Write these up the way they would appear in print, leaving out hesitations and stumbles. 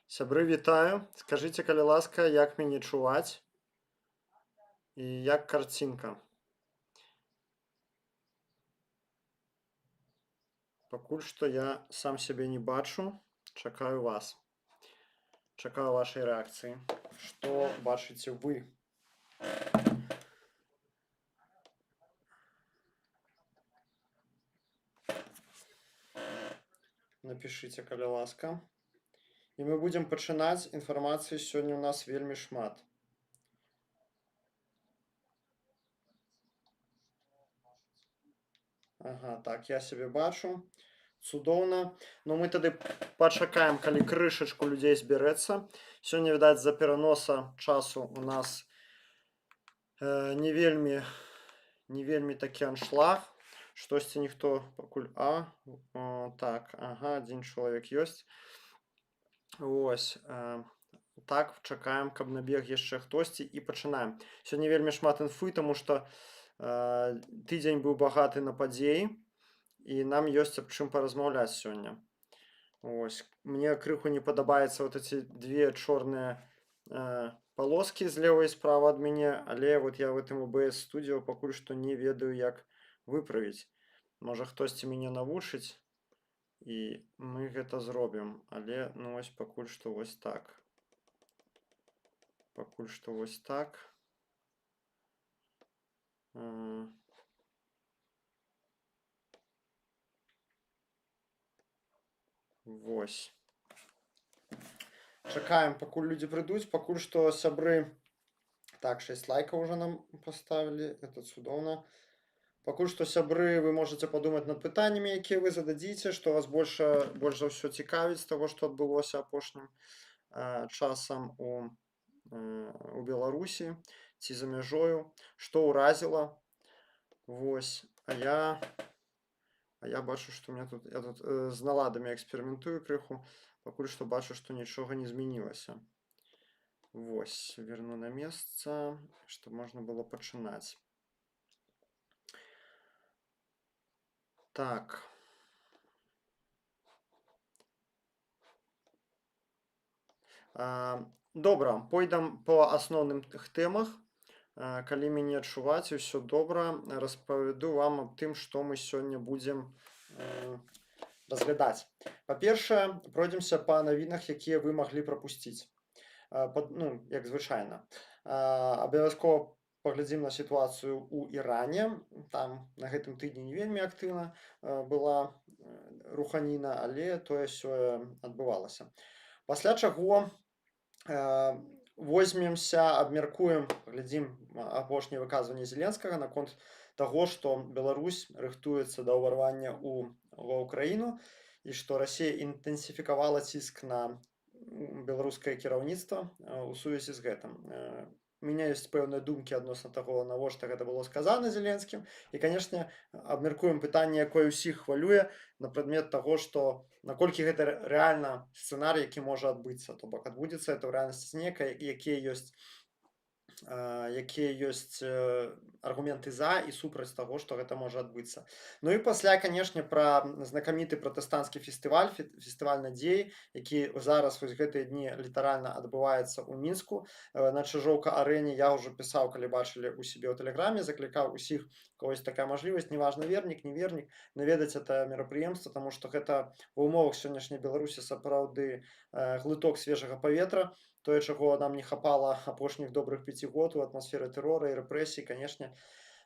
Сябры, вітаю. Скажыце, калі ласка, як мяне чуваць і як карцінка? Пакуль што я сам сябе не бачу. Чакаю вас. Чакаю вашай рэакцыі. Што бачыце вы? Напішыце, калі ласка. І мы будзем пачынаць. Інфармацыі сёння ў нас вельмі шмат. Ага, так, я сябе бачу. Цудоўна. Ну мы тады пачакаем, калі крышачку людзей збярэцца. Сёння, відаць, з-за пераноса часу у нас не вельмі такі аншлаг. Штосьці ніхто пакуль так, ага, адзін чалавек ёсць. Вось. Так, чакаем, каб набег яшчэ хтосьці і пачынаем. Сёння вельмі шмат інфы, таму што тыдзень быў багаты на падзеі і нам ёсць аб чым паразмаўляць сёння. Вось. Мне крыху не падабаецца вот эти две чорныя полоски злева і справа ад мяне, але вот я в этом OBS Studio пакуль што не ведаю, як выправіць. Можа, хтосьці мяне навучыць, і мы гэта зробім. Але, ну, вось пакуль што вось так. Пакуль што вось так. Вось. Чакаем, пакуль людзі прыйдуць. Пакуль што сябры... Так, 6 лайкаў уже нам поставілі. Это цудоўна. Пакуль што, сябры, вы можаце падумаць над пытаннямі, якія вы зададзіце, што вас больш за ўсё цікавіць з таго, што адбылося апошнім часам у Беларусі ці за мяжою, што ўразіла. Вось. А я бачу, што я тут з наладамі эксперыментую крыху. Пакуль што бачу, што нічога не змянілася. Вось, верну на месца, што можна было пачынаць. Так. Добра, пойдам па асноўным тэмах. Калі мяне адчуваць, усё добра, распавяду вам аб тым, што мы сёння будзем разглядаць. Па-першае, пройдземся па навінах, якія вы маглі прапусціць. Ну, як звычайна. Абавязкова паглядзім на сітуацыю ў Іране. Там на гэтым тыдні не вельмі актыўна была руханіна, але тое-сёе адбывалася. Пасля чаго возьмемся, абмяркуем, глядзім апошняе выказванне Зеленскага наконт таго, што Беларусь рыхтуецца да ўварвання ва ўкраіну і што Расія інтэнсіфікавала ціск на беларускае кіраўніцтва у сувязі з гэтым. У мяне ёсць пэўныя думкі адносна таго, навошта гэта было сказана Зеленскім. І, канешне, абмяркуем пытанне, якое ўсіх хвалюе, на прадмет таго, што наколькі гэта рэальна сцэнарый, які можа адбыцца. То бок, адбудзецца это ў рэальнасці некай, якія ёсць аргументы за і супраць таго, што гэта можа адбыцца. Ну і пасля, канешне, пра знакаміты пратэстанцкі фестываль надзеі, які зараз вось гэтыя дні літаральна адбываецца ў Мінску на Чыжоўка-арэне. Я ўжо пісаў, калі бачылі ў сябе ў тэлеграме, заклікаў усіх, когось такая мажлівасць, неважна, вернік, не вернік, наведаць это мерапрыемства, таму што гэта ва ўмовах сённяшняй Беларусі сапраўды глыток свежага паветра, тое, чаго нам не хапала апошніх добрых 5 год у атмасферы тэрора і рэпрэсій, канешне,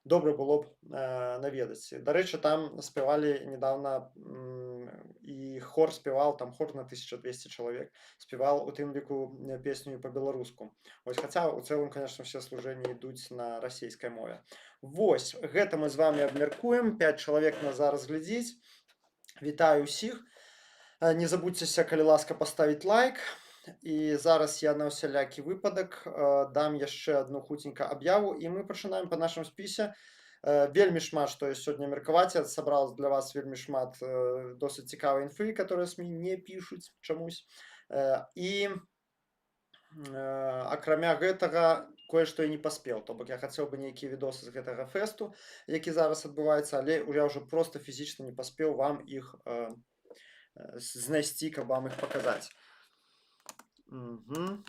добра было б наведаць. Дарэчы, там спявалі недавно і хор спяваў, там хор на 1200 чалавек, спяваў у тым ліку песню па-беларуску. Вось, хаця, у цэлым, конечно, все служэнні ідуць на расійскай мове. Вось, гэта мы з вами абмяркуем. 5 чалавек нас зараз глядзіць. Вітаю ўсіх. Не забудзьцеся, калі ласка, паставіць лайк. І зараз я на ўсялякі выпадак дам яшчэ адну хуценька аб'яву, і мы пачынаем па нашым спісе. Вельмі шмат, што я сёння меркаваць, я сабраў для вас вельмі шмат досыць цікавай інфы, которые СМІ не пішуць чамусь. І акрамя гэтага, кое-што і не паспеў. То бок я хацеў бы нейкія відосы з гэтага фэсту, які зараз адбываецца, але я ўжо проста фізічна не паспеў вам іх знайсці, каб вам іх паказаць. Мгм.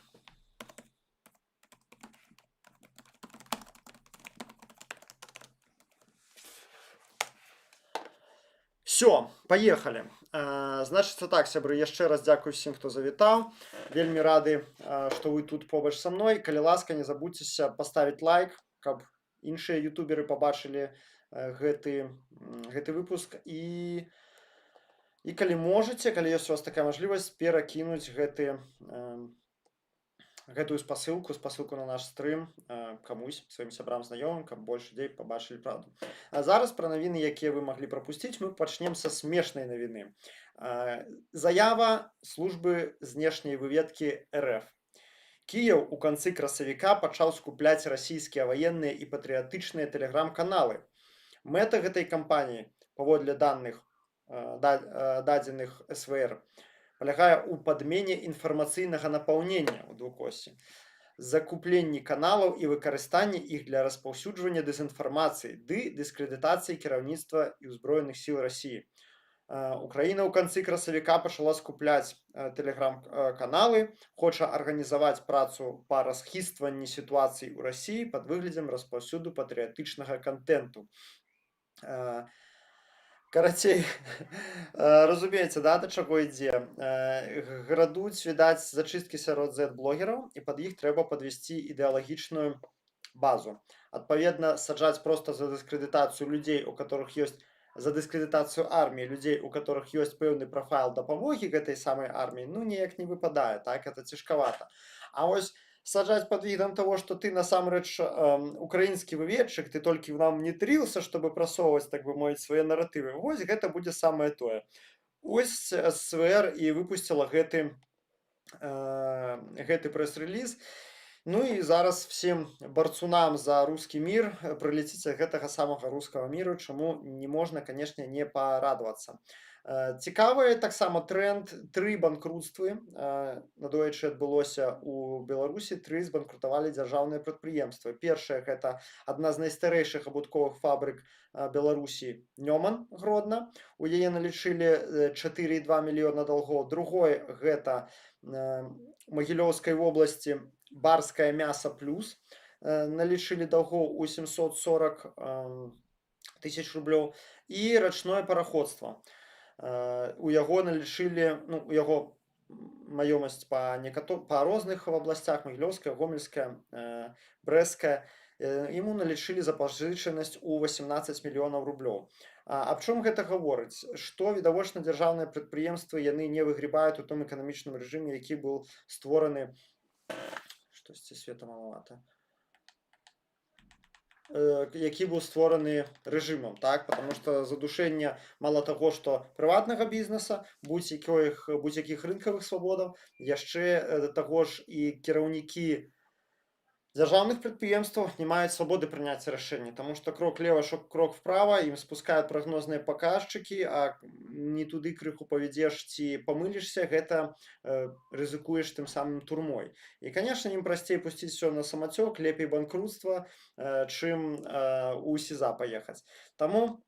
Все, поехали. Значыцца так, сябры, яшчэ раз дзякуй усім, хто завітаў. Вельмі рады, што вы тут побач са мной. Калі ласка, не забудзьцеся паставіць лайк, каб іншыя ютуберы пабачылі гэты выпуск. І калі можаце, калі ёсць у вас такая мажлівасць, перакінуць гэтую спасылку на наш стрым камусь, сваім сябрам, знаёмым, каб больш людзей пабачылі праўду. А зараз пра навіны, якія вы маглі прапусціць, мы пачнем са смешнай навіны. Заява службы знешняй выведкі РФ. Кіеў у канцы красавіка пачаў скупляць расійскія ваенныя і патрыятычныя тэлеграм-каналы. Мэта гэтай кампаніі, паводле дадзеных СВР, палягае ў падмене інфармацыйнага напаўнення ў двукосці, закупленні каналаў і выкарыстанні іх для распаўсюджвання дэзінфармацыі ды дыскрэдытацыі кіраўніцтва і ўзброеных сіл Расіі. Украіна ў канцы красавіка пачала скупляць тэлеграм-каналы, хоча арганізаваць працу па расхістванні сітуацыі ў Расіі пад выглядам распаўсюду патрыятычнага кантэнту. Карацей, разумееце, да, да чаго ідзе. Градуць, відаць, зачысткі сярод Z-блогераў, і пад іх трэба падвесці ідэалагічную базу. Адпаведна, саджаць проста за дыскрэдытацыю людзей, у которых ёсць за дыскрэдытацыю арміі людзей, у которых ёсць пэўны прафайл дапамогі гэтай самай арміі, ну, неяк не выпадае, так, это цяжкавата. А вось сажать под видом того, что ты насамрэч украинский выведчик, ты только нам не трился, чтобы просовывать, так бы мовіць, свои наратывы. Вось гэта будзе самае тое. Ось СВР і выпустила гэты прэс-рэліз. Ну і зараз всем барцунам за русский мир прылеціць ад гэтага самага рускага міру, чаму не можна, канешне, не парадавацца. Цікавы таксама тренд, 3 банкрутствы надоечы адбылося ў Беларусі, 3 збанкрутавалі дзяржаўныя прадпрыемствы. Першае, гэта адна з найстарэйшых абутковых фабрык Беларусі, Нёман, Гродна. У яе налічылі 4,2 мільёна даўгоў. Другое, гэта Магілёўскай вобласці Барскае мяса плюс, налічылі даўгоў у 740 тысяч рублёў. І рачное параходства. У яго налічылі, ну, у яго маёмасць па розных абласцях, Магілёўская, Гомельская, Брэсцкая, ему налічылі запазычанасць у 18 мільёнаў рублёў. Аб чым гэта гаворыць? Што, відавочна, дзяржаўныя прадпрыемствы, яны не выгрібаюць у том эканамічным рэжыме, які быў створаны, штосьці света малавата, які быў створаны рэжымам, так, потому что задушэнне мало таго, што прыватнага бізнеса, будь-якіх рынкавых свабодаў, яшчэ да таго ж і кіраўнікі дзяржаўных прадпрыемстваў не маюць свабоды прыняцця рашэння, таму што крок лева, крок вправа, ім спускаюць прагнозныя паказчыкі, а не туды крыху павядзеш ці памылішся, гэта рызыкуеш тым самым турмой. І, канешне, ім прасцей пусціць усё на самацёк, лепей банкрутства, чым у СІЗА паехаць. Таму,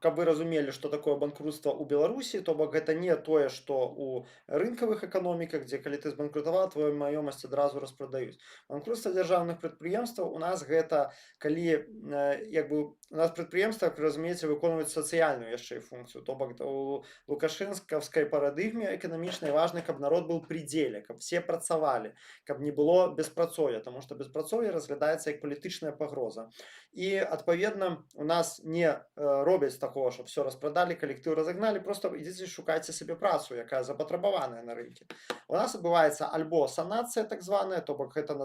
каб вы разумелі, што такое банкрутства ў Беларусі, то бок гэта не тое, што ў рынкавых эканоміках, дзе калі ты збанкрутаваў, твою маёмасць адразу распрадаюць. Банкрутства дзяржаўных прадпрыемстваў у нас гэта, калі у нас прадпрыемства, як вы разумееце, выконваюць сацыяльную яшчэ і функцыю. То бок у лукашэнкаўскай парадыгме эканамічнай важна, каб народ быў пры дзеле, каб все працавалі, каб не было беспрацоўя, таму што беспрацоўе разглядаецца як палітычная пагроза. І, адпаведна, у нас не робяць такого, щоб все распрадалі, калектыў разагналі, просто ідзіце шукайце сабе працу, якая запатрабаваная на рынке. У нас адбываецца альбо санацыя так званая, то бок гэта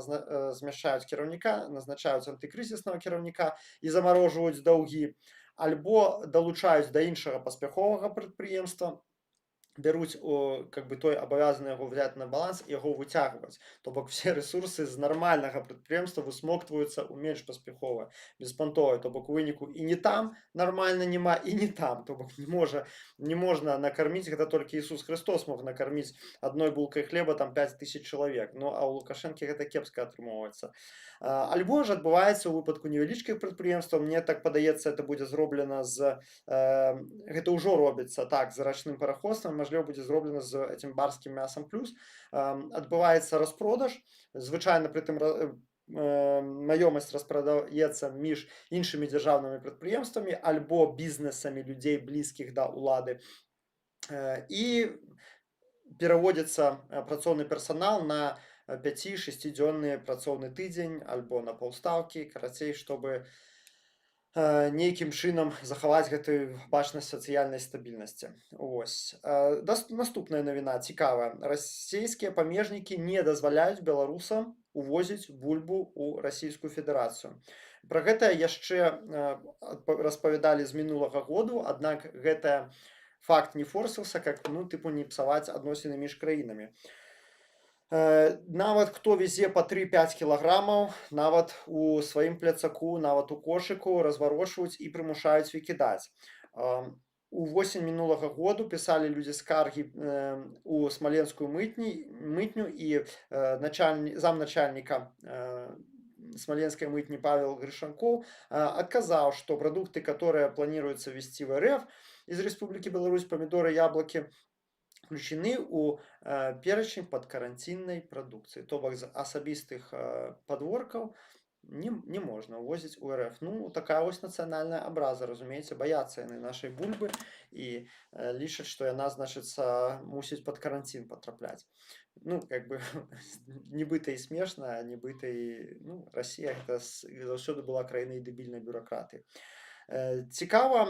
змяшчаюць кіраўніка, назначаюць антыкрызіснага кіраўніка і замарожваюць даўгі, альбо далучаюць да іншага паспяховага прадпрыемства, бяруць той абавязаны яго взять на баланс і яго выцягваць. То бок все ресурсы з нармальнага прадпрыемства высмоктваюцца ў менш паспяховае, беспантовае. То бок у выніку і не там нармальна няма, і не там. То бок не можна накарміць, гэта толькі Ісус Христос мог накарміць адной булкай хлеба там 5000 чалавек. Ну, а ў Лукашэнкі гэта кепска атрымоўваецца. Альбо ж адбываецца ў выпадку невялічкіх прадпрыемстваў, мне так падаецца, это будзе зроблена гэта ўжо робіцца так, з рачным параходствам, мажліва будзе зроблена з этим барскім мясам. Плюс адбываецца распродаж, звычайна прытым маёмасць распрадаецца між іншымі дзяржаўнымі прадпрыемствамі альбо бізнесамі людзей, блізкіх да ўлады. І пераводзіцца працоўны персанал на 5-6-дзённы працоўны тыдзень альбо на паўстаўкі, карацей, чтобы нейкім чынам захаваць гэтую бачнасць сацыяльнай стабільнасці. Вось. Наступная навіна цікавая. Расійскія памежнікі не дазваляюць беларусам увозіць бульбу ў Расійскую Федэрацыю. Пра гэта яшчэ распавядалі з мінулага году, аднак гэта факт не форсіўся, как, не псаваць адносіны між краінамі. Нават хто везе па 3-5 кілаграмаў, нават у сваім пляцаку, нават у кошыку разварочваюць і прымушаюць выкідаць. Увосень мінулага году пісалі людзі скаргі у смаленскую мытню, і замначальніка смоленской мытни Павел Гришанков отказал, что продукты, которые планируется ввести в РФ из Республики Беларусь, помидоры, яблоки, включены у перечень подкарантинной продукции. То бок з асабістых подворкаў не можна ўвозіць у РФ. Такая вось нацыянальная абраза, разумееце, баяцца яны нашай бульбы і лічаць, што яна, значыцца, мусіць пад карантин патрапляць. Нібыта і смешна, нібыта і... Расія гэта заўсёды была краінай дэбільнай бюракратыі. Цікава,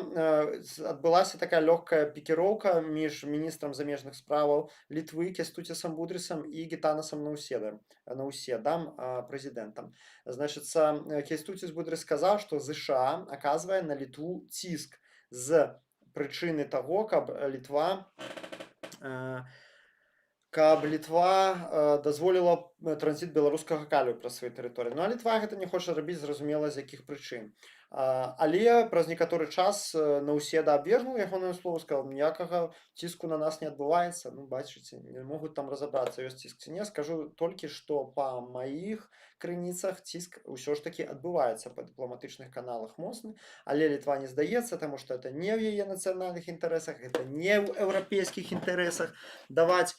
адбылася такая лёгкая пікіроўка між міністрам замежных справаў Літвы Кястуцісам Будрысам і Гітанасам Наўседам, прэзідэнтам. Значыцца, Кястуціс Будрыс сказаў, што ЗША аказвае на Літву ціск з прычыны таго, каб Літва дазволіла транзіт беларускага калію праз свае тэрыторыі. А Літва гэта не хоча рабіць, зразумела, з якіх прычын. Але праз некаторы час Наўседа абвергнуў ягонае слово, сказаў, ніякага ціску на нас не адбываецца. Бачыце, не могуць там разабрацца, ёсць ціск ці не. Скажу толькі, што па маіх крыніцах ціск ўсё ж такі адбываецца па дыпламатычных каналах моцны, але Літва не здаецца, таму што это не ў яе нацыянальных інтарэсах, гэта не ў еўрапейскіх інтарэсах даваць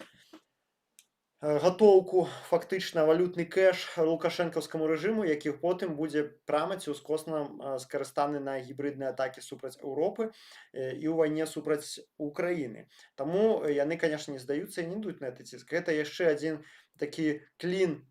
гатоўку, фактычна валютны кэш лукашэнкаўскаму рэжыму, які потым будзе прама ці ўскосна скарыстаны на гібрыдныя атакі супраць Еўропы і ў вайне супраць Украіны. Таму яны, конечно, не здаюцца і не ідуць на гэты ціск. Гэта яшчэ адзін такі клін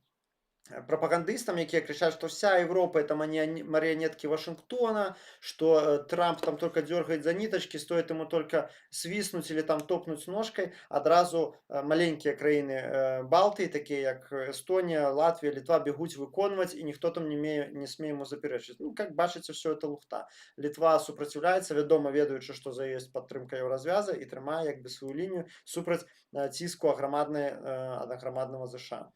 пропагандыстам, якія кричат, что вся Европа это марионетки Вашингтона, что Трамп там только дергает за ниточки, стоит ему только свиснуть или там топнуть ножкой, адразу маленькие краіны Балтии, такие як Эстония, Латвия, Литва, бегуть выконваць, и никто там не смее ему заперечить. Как бачыце, все это лухта. Литва супраціўляецца, вядома, ведаючы, што за ёсць падтрымка еўразвяза, і трымае як бы сваю лінію супраць ціску аграмаднага ЗША.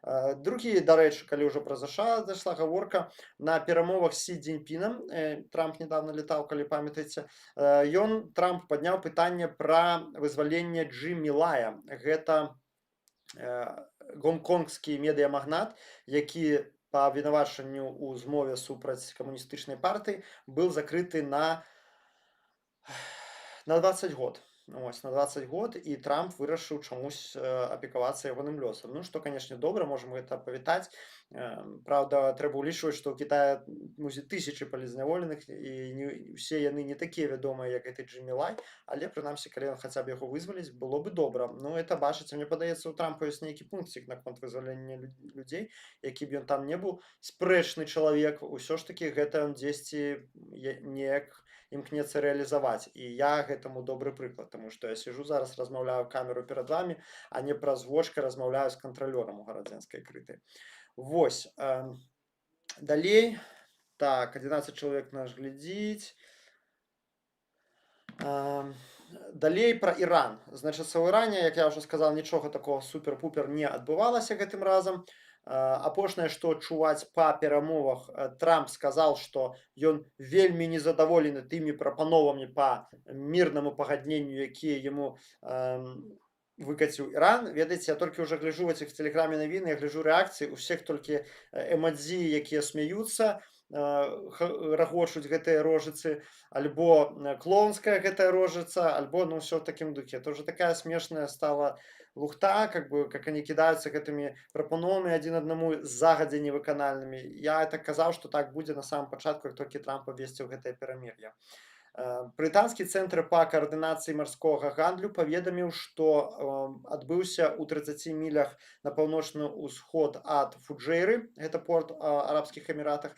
Другі, дарэчы, калі ўжо пра ЗША зайшла гаворка, на перамовах з Сі Цзіньпінам, Трамп недавно летаў, калі памятаеце, Трамп падняў пытанне пра вызваленне Джиммі Лая. Гэта гонконгскі медыямагнат, які па абвінавачанню ў змове супраць камуністычнай партыі быў закрыты на 20 год. На 20 год, і Трамп вырашыў чамусь апекавацца ягоным лёсам. Што, канешне, добра, можам гэта павітаць. Праўда, трэба ўлічваць, што ў Кітаі мусіць тысячы палізняволеных, і ўсе яны не такія вядомыя, як гэты Джиммі Лай, але, прынамсі, калі ён хаця б яго вызваліць, было бы добра. Это, бачыце, мне падаецца, у Трампа ёсць нейкі пунктик наконт вызвалення людзей, які б ён там не быў спрэчны чалавек, усё ж такі гэта ён дзесьці неяк імкнецца рэалізаваць. І я гэтаму добры прыклад, таму што я сижу зараз, размаўляю камеру перад вами, а не праз вочка размаўляю з кантралёрам у гарадзенскай крыты. Вось. Далей. Так, 11 чалавек наш глядзіць. Далей пра Іран. Значыцца, у Іране, як я ўжо сказал, нічога такого супер-пупер не адбывалася гэтым разам. Апошняе, што чуваць па перамовах, Трамп сказал, што ён вельмі незадаволены тымі прапановамі па мірнаму пагадненню, якія яму выкаціў Іран. Ведаеце, я толькі ўжо гляджу в этих телеграме навіны, я гляджу рэакцыі, у всех толькі эмадзі, якія смяюцца, рагочуць гэтыя рожыцы, альбо клоунская гэтая рожица, альбо, ну, все в таким духе. Это уже такая смешная стала лухта, как бы, как они кидаются гэтымі прапановамі адзін аднаму загадзя невыканальнымі. Я это казаў, што так будзе на самом пачатку, як толькі Трамп абвесціў гэтае перамір'е. Брытанскі цэнтр па каардынацыі марскога гандлю паведаміў, што адбыўся ў 30 мілях на паўночны ўсход ад Фуджэйры, гэта порт Арабскіх Эміратах,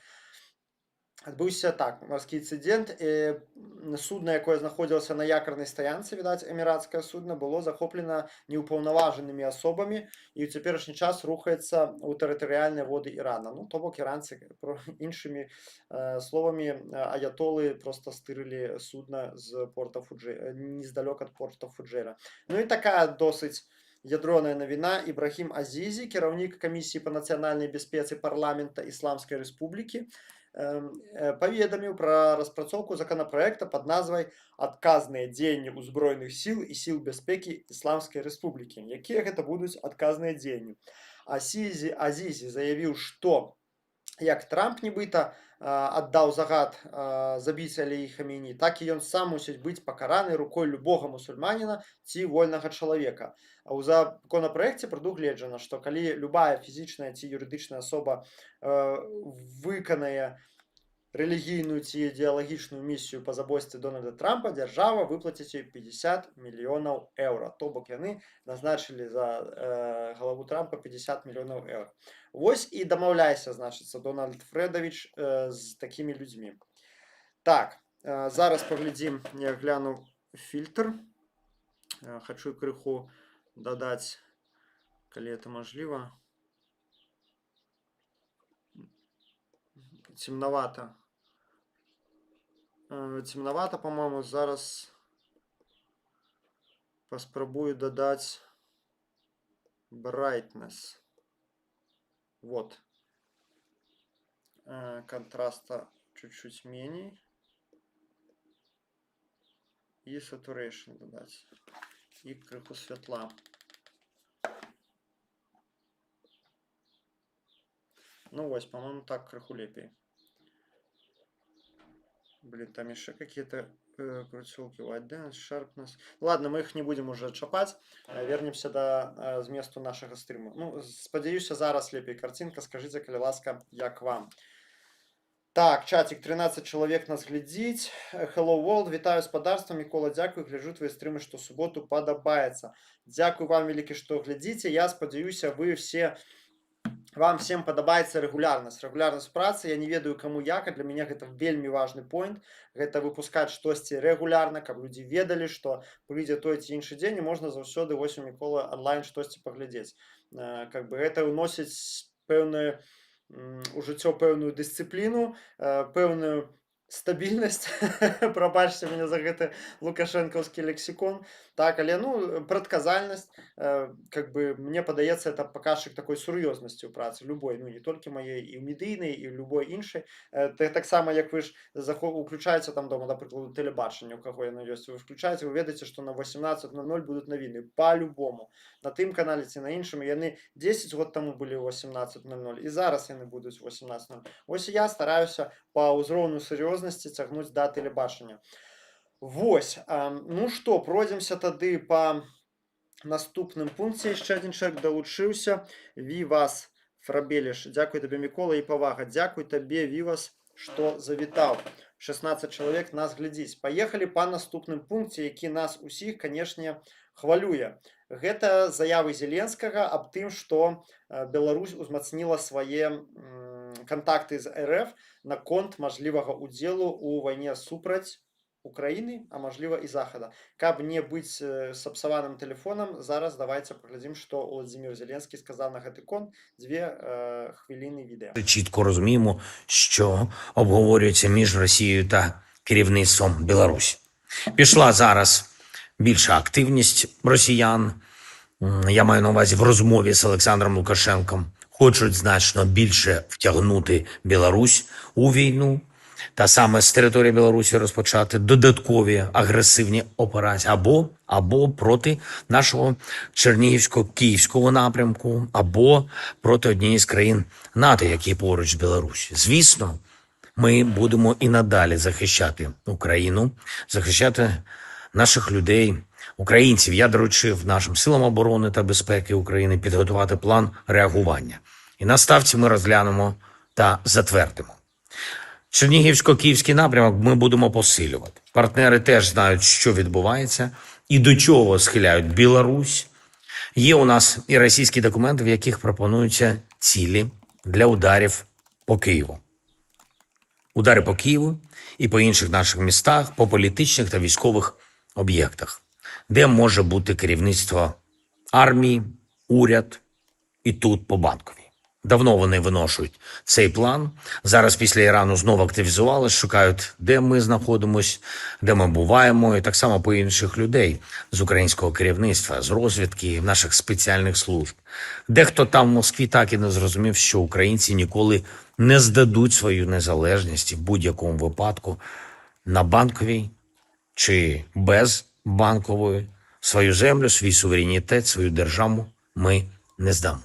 адбыўся так марскі інцыдэнт. Судна, якое знаходзілася на якарнай стаянцы, відаць, эмірацкае судна, было захоплена неўпаўнаважанымі асобамі і ў цяперашні час рухаецца ў тэрытарыяльныя воды Ірана. Ну, то бок іранцы, іншымі словамі, аятолы проста стырылі судна з порта Фуджэйра, нездалёк ад порта Фуджэйра. Ну і такая досыць ядроная навіна. Ібрахім Азізі, кіраўнік камісіі па нацыянальнай бяспецы парламента Ісламскай Рэспублікі, паведаміў пра распрацоўку законапраекта пад назвай «Адказныя дзеянні ўзброеных сіл і сіл бяспекі Ісламскай Рэспублікі». Якія гэта будуць адказныя дзеянні? Азізі заявіў, што як Трамп нібыта аддаў загад забіць Алі Хамейні, так і ён сам мусіць быць пакараны рукой любога мусульманіна ці вольнага чалавека. У законапраекце прадугледжана, што калі любая фізічная ці юрыдычная асоба выканае рэлігійную ці ідэалагічную місію па забойстве Дональда Трампа, дзяржава выплаціць ёй 50 мільёнаў еўра. То бок яны назначылі за галаву Трампа 50 мільёнаў еўра. Вось і дамаўляйся, значыцца, Дональд Фрэдавіч з такімі людзьмі. Так, зараз паглядзім, я гляну фільтр. Хачу крыху дадаць, калі это мажліва. Цемнавата. Цемнавата, по-моему, зараз паспрабую дадаць brightness. Вот. Контраста чуть-чуть меней. И saturation дадаць. И крыху святла. Ну, вось, по-моему, так крыху лепей. Блин, там еще какие-то крутилки. White dance, sharpness. Ладно, мы их не будем уже чапать. Вернемся до зместу нашего стрима. Ну, спадзяюся, зараз лепей картинка. Скажите, калі ласка, як вам. Так, чатик, 13 чалавек нас глядзіць. Hello World, вітаю спадарства. Мікола, дзякую, гляджу твои стрымы штосуботу, падабаецца. Дзякую вам вялікі, што глядзіце. Я спадзяюся, вы все... Вам всем падабаецца рэгулярнасць. Рэгулярнасць працы, я не ведаю каму як, а для мяне гэта вельмі важны поінт. Гэта выпускаць штосьці рэгулярна, каб людзі ведалі, што прыйдзе той ці іншы дзень, і можна заўсёды вось у Міколы онлайн штосьці паглядзець. Как бы гэта ўносіць пэўную у жыццё пэўную дысцыпліну, пэўную стабільнасць. Прабачце мяне за гэты лукашэнкаўскі лексікон. Так, але, ну, прадказальнасць, как бы, мне падаецца, это паказчык такой сур'ёзнасці ў працы, любой, ну, не толькі маёй, і ў медыйнай, і ў любой іншай. Таксама, як вы ж уключаеце там дома, напрыклад, тэлебачанне, у каго яно ёсць, вы включаеце, вы ведаеце, што на 18:00 будуць навіны, па-любому. На тым канале ці на іншым, яны 10 год таму былі ў 18:00, і зараз яны будуць у 18:00. Вось я стараюся па ўзроўню сур'ёзнасці цягнуць да тэлебачання. Вось, ну што, пройдземся тады па наступным пункце. Яшчэ адзін чалавек далучыўся. Вівас Фрабеліш. Дзякуй табе, Мікола, і павага. Дзякуй табе, Вівас, што завітаў. 16 чалавек нас глядзіць. Паехалі па наступным пункце, які нас усіх, канешне, хвалюе. Гэта заявы Зеленскага аб тым, што Беларусь узмацніла свае контакты з РФ наконт мажлівага удзелу ў вайне супраць Украины, а мажліва і Захада. Каб не быць сапсаваным тэлефонам, зараз давайте паглядзім, што Володимир Зеленський сказав на гэты конт. 2 хвилини відео. Чітко розуміємо, що обговорюється між Росією та керівництвом Білорусі. Пішла зараз більша активність росіян, я маю на увазі в розмові з Олександром Лукашенком, хочуть значно більше втягнути Білорусь у війну, та саме з території Білорусі розпочати додаткові агресивні операції або проти нашого Чернігівсько-Київського напрямку, або проти однієї з країн НАТО, які поруч з Білорусі. Звісно, Ми будемо і надалі захищати Україну, захищати наших людей, українців. Я доручив нашим силам оборони та безпеки України підготувати план реагування. І на ставці ми розглянемо та затвердимо. Чернігівсько-київський напрямок ми будемо посилювати. Партнери теж знають, що відбувається і до чого схиляють Білорусь. Є у нас і російські документи, в яких пропонуються цілі для ударів по Києву. Удари по Києву і по інших наших містах, по політичних та військових об'єктах, де може бути керівництво армії, уряд і тут по Банковій. Давно вони виношують цей план. Зараз після Ірану знову активізували, шукають, де ми знаходимось, де ми буваємо, і так само по інших людей з українського керівництва, з розвідки, наших спеціальних служб. Дехто там в Москві так і не зрозумів, що українці ніколи не здадуть свою незалежність і в будь-якому випадку на Банковій чи без Банкової свою землю, свій суверенітет, свою державу ми не здамо.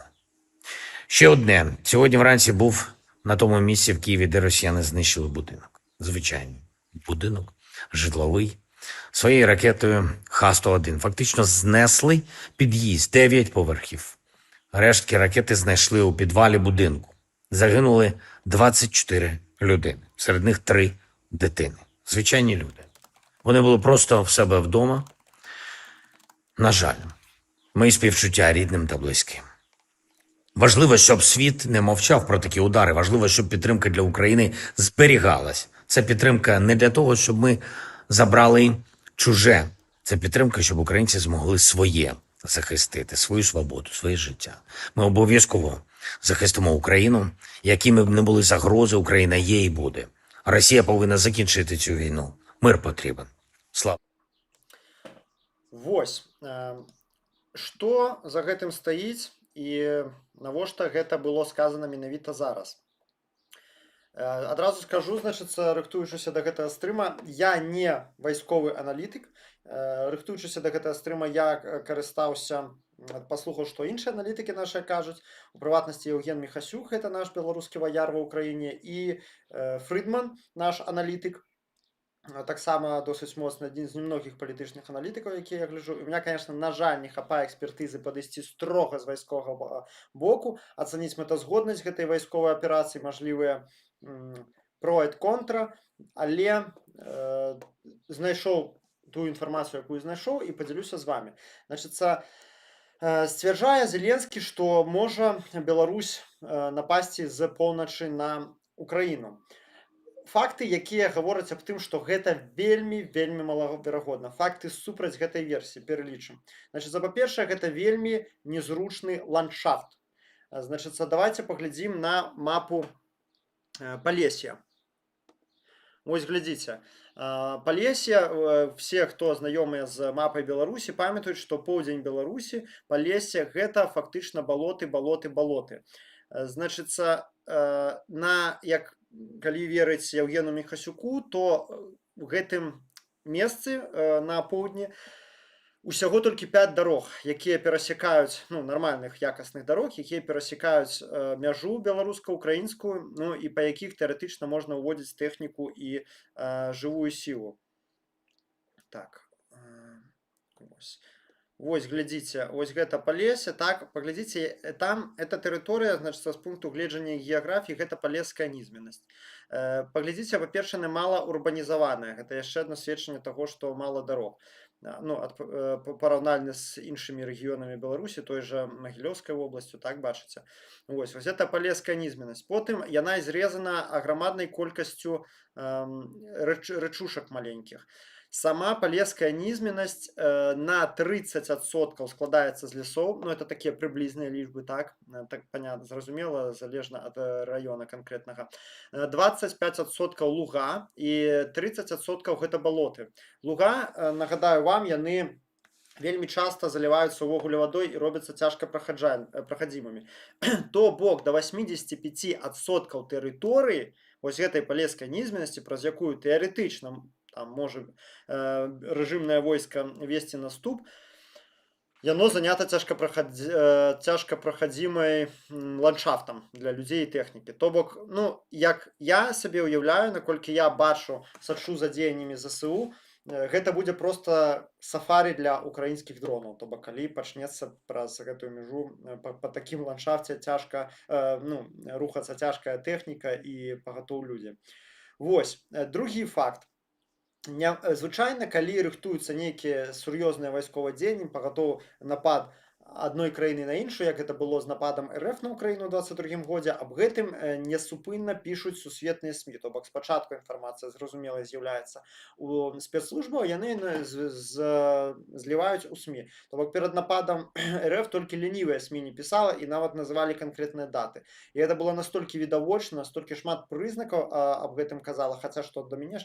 Ще одне. Сьогодні вранці був на тому місці в Києві, де росіяни знищили будинок. Звичайний будинок, житловий, своєю ракетою Х-101. Фактично знесли під'їзд, 9 поверхів. Рештки ракети знайшли у підвалі будинку. Загинули 24 людини, серед них 3 дитини. Звичайні люди. Вони були просто в себе вдома. На жаль, мої співчуття рідним та близьким. Важливо, щоб світ не мовчав про такі удари. Важливо, щоб підтримка для України зберігалась. Це підтримка не для того, щоб ми забрали чуже. Це підтримка, щоб українці змогли своє захистити, свою свободу, своє життя. Ми обов'язково захистимо Україну. Якими б не були загрози, Україна є і буде. Росія повинна закінчити цю війну. Мир потрібен. Слава. Вось. Што за гэтым стаіць і навошта гэта было сказана менавіта зараз? Адразу скажу, значыцца, рыхтуючыся да гэтага стрыма, я не вайсковы аналітык. Рыхтуючыся да гэтага стрыма, я карыстаўся, паслухаў, што іншыя аналітыкі нашыя кажуць. У прыватнасці Еўген Міхасюк, гэта наш беларускі ваяр ва ўкраіне, і Фрыдман, наш аналітык, таксама досыць моцны, адзін з немногіх палітычных аналітыкаў, якія я гляджу. У меня, конечно, на жаль, не хапае экспертызы падысці строга з вайсковага боку, ацаніць мэтазгоднасць гэтай вайсковай аперацыі, мажлівыя про і контра, але знайшоў ту інфармацыю, якую знайшоў, і падзялюся з вами. Значыцца, сцвярджае Зеленскі, што можа Беларусь напасці з поўначы на Украіну. Факты, якія гавораць аб тым, што гэта вельмі малаверагодна. Факты супраць гэтай версіі пералічым. Значыцца, па-першае, гэта вельмі незручны ландшафт. Значыцца, давайте паглядзім на мапу Полесья. Вось глядзіце. Полесье, все, хто знаёмыя з мапай Беларусі, памятаюць, што поўдзень Беларусі, Полесье – гэта фактычна балоты. Значыцца, калі верыць Еўгену Міхасюку, то в гэтым месцы на поўдні усяго толькі 5 дарог, якія перасякаюць, нармальных якасных дарог, якія перасякаюць мяжу беларуска-украінскую, і па якіх тэарэтычна можна ўводзіць тэхніку і жывую сілу. Так, вось глядзіце, вось гэта Полесье, так, паглядзіце, там эта тэрыторыя, значыцца, з пункту гледжання геаграфіі, гэта палеская нізменнасць. Паглядзіце, па-першае, мала урбанізаваная, гэта яшчэ адно сведчанне таго, што мала дарог. Параўнальна з іншымі рэгіёнамі Беларусі, той жа Магілёўскай вобласцю, так, бачыце. Вось гэта палеская нізменнасць. Потым яна зрэзана аграмаднай колькасцю рэчушак маленькіх. Сама палеская нізменнасць на 30% складаецца з лясоў, это такія прыблізныя лічбы, так понятно, зразумела, залежна ад раёна канкрэтнага. 25% луга і 30% гэта балоты. Луга, нагадаю вам, яны вельмі часта заліваюцца ўвогуле вадой і робяцца цяжка прахадзімымі. То бок, да 85% тэрыторыі вось гэтай палескай нізменнасці, праз якую тэарэтычна там можа рэжымнае войска весці наступ, Яно занята цяжкапрахадзімай ландшафтам для людзей і тэхнікі. То бок, ну, як я сабе ўяўляю, наколькі я бачу, сачу за дзеяннямі ЗСУ, гэта будзе проста сафары для украінскіх дронаў. То бок, калі пачнецца праз гэтую мяжу па такім ландшафце цяжка, ну, рухацца цяжкая тэхніка і пагатоў людзі. Вось, другі факт. Звычайна, калі рыхтуюцца нейкія сур'ёзныя вайсковыя дзеянні, пагатоў напад адной краіны на іншую, як гэта было з нападам РФ на Украіну ў 22 годзе, аб гэтым несупынна пішуць сусветныя СМІ. То бок спачатку інфармацыя зразумелай з'яўляецца у спецслужбаў, яны зліваюць у СМІ. То бок перад нападам РФ толькі лянівыя СМІ не пісала і нават называлі канкрэтныя даты. І гэта было настолькі відавочна, настолькі шмат прызнакаў аб гэтым казала, хаця што да мяне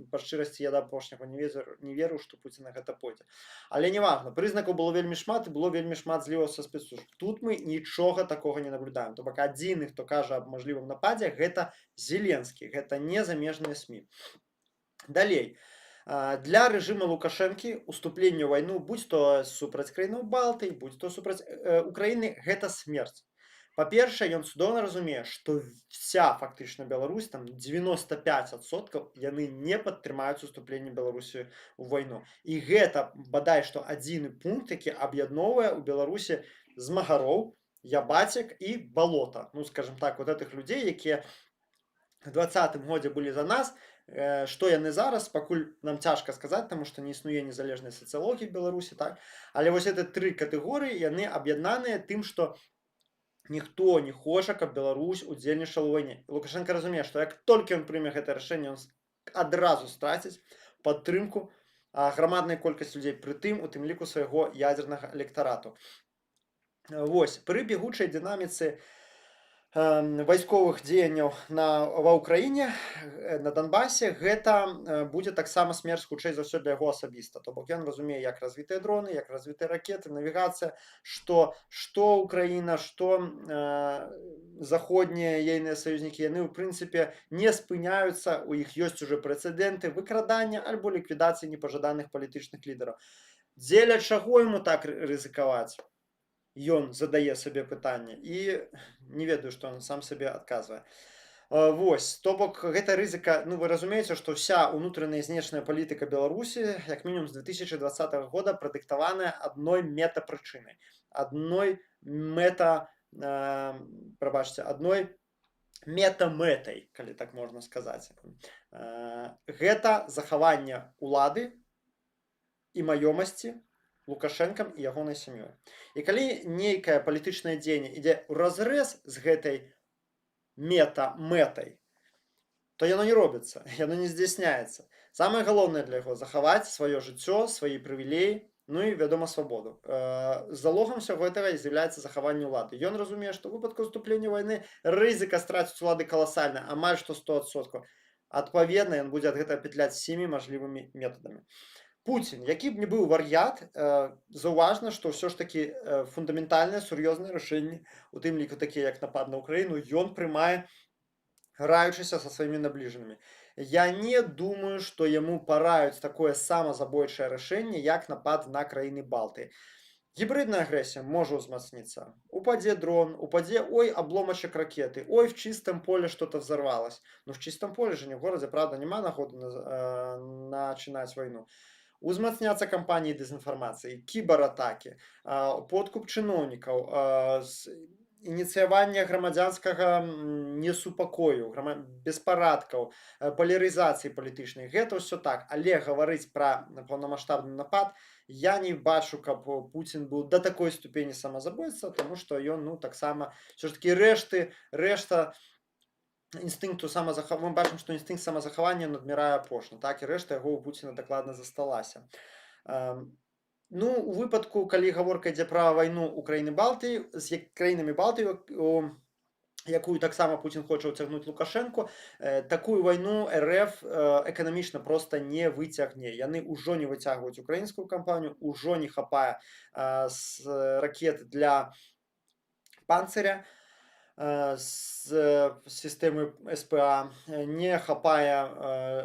па шчырасці я да апошняга не веру, што Пуцін на гэта пойдзе. Але не важна, прызнакаў было вельмі шмат і было вельмі шмат зліваў са спецслужб. Тут мы нічога такога не наблюдаем. То бок адзіны, хто кажа аб мажлівым нападзе, гэта Зеленскі, гэта не замежныя СМІ. Далей. Для рэжыма Лукашэнкі уступленне ў вайну, будь то супраць краінаў Балтыі, будь то супраць Украіны, гэта смерць. Па-першае, ён цудоўна разумее, што вся фактычна Беларусь, там 95% яны не падтрымаюць уступленне Беларусі ў вайну. І гэта бадай што адзіны пункт, які аб'ядноўвае ў Беларусі змагароў, ябацек і балота. Ну, скажем так, вот гэтых людзей, якія в 20-м годзе былі за нас, што яны зараз, пакуль нам цяжка сказаць, таму што не існуе незалежнай сацыялогіі ў Беларусі, так? Але вось гэта тры катэгорыі, яны аб'яднаныя тым, што ніхто не хоча, каб Беларусь удзельнічала ў вайне. Лукашенко разумее, што як толькі ён прыме гэта рашэнне, ён адразу страціць падтрымку грамаднай колькасці людзей, прытым у тым ліку свайго ядзернага электарату. Вось, пры бегучай дынаміцы вайсковых дзеянняў ва ўкраіне, на Донбасе, гэта будзе таксама смерць хутчэй за ўсё для яго асабіста. То бок ён разумее, як развітыя дроны, як развітыя ракеты, навігацыя, што Украіна, што заходнія ейныя саюзнікі, яны ў прынцыпе не спыняюцца, у іх ёсць ужо прэцэдэнты выкрадання альбо ліквідацыі непажаданых палітычных лідараў. Дзеля чаго яму так рызыкаваць? Ён задае сабе пытанне і не ведаю, што ён сам сабе адказвае. Вось, то бок гэта рызыка, ну вы разумееце, што вся ўнутраная і знешняя палітыка Беларусі, як мінімум з 2020 года прадыктаваная адной метапрычынай, адной адной метамэтай, калі так можна сказаць. Гэта захаванне ўлады і маёмасці Лукашэнкам і ягонай сям'ёй. І калі нейкае палітычнае дзеянне ідзе ўразрэз з гэтай мэтай, то яно не робіцца, яно не здзяйсняецца. Самае галоўнае для яго захаваць сваё жыццё, свае прывілеі, ну і, вядома, свабоду. Залогам усяго гэтага з'яўляецца захаванне ўлады. Ён разумее, што ў выпадку ўступлення вайны рызыка страціць улады каласальная, амаль што 100%. Адпаведна, ён будзе ад гэтага петляць усімі мажлівымі метадамі. Пуцін, які б не быў вар'ят, заўважна, што ўсё ж такі фундаментальныя, сур'ёзныя рашэнні, у тым ліку такія, як напад на Украіну, ён прымае, граючыся са сваімі набліжанымі. Я не думаю, што яму параюць такое самазабойчае рашэнне, як напад на краіны Балтыі. Гібридная агрэсія можа ўзмацніцца. Упадзе дрон, упадзе, ой, обломочек ракеты, ой, в чистом поле что-то взорвалось. Но в чистом поле же не в городе, правда, нема нагоды начинать войну. Узмацняцца кампаніі дэзінфармацыі, кібератакі, подкуп чыноўнікаў, ініцыяванне грамадзянскага несупакою, беспарадкаў, палярызацыі палітычнай. Гэта ўсё так, але гаварыць пра паўнамаштабны напад я не бачу, каб Пуцін быў да такой ступені самазабойца, таму што ён, ну, таксама, ўсё ж такі рэшта інстынкту мы бачым, што інстынкт самазахавання надмірае апошні, так, і рэшта яго ў Пуціна дакладна засталася. Ну, у выпадку, калі гаворка ідзе пра вайну Украіны Балтыі, з краінамі Балтыі, якую таксама Пуцін хоча ўцягнуць Лукашэнку, такую вайну РФ эканамічна проста не выцягне. Яны ўжо не выцягваюць украінскую кампанію, ўжо не хапае ракет для панцыря, з сістэмы СПА, не хапае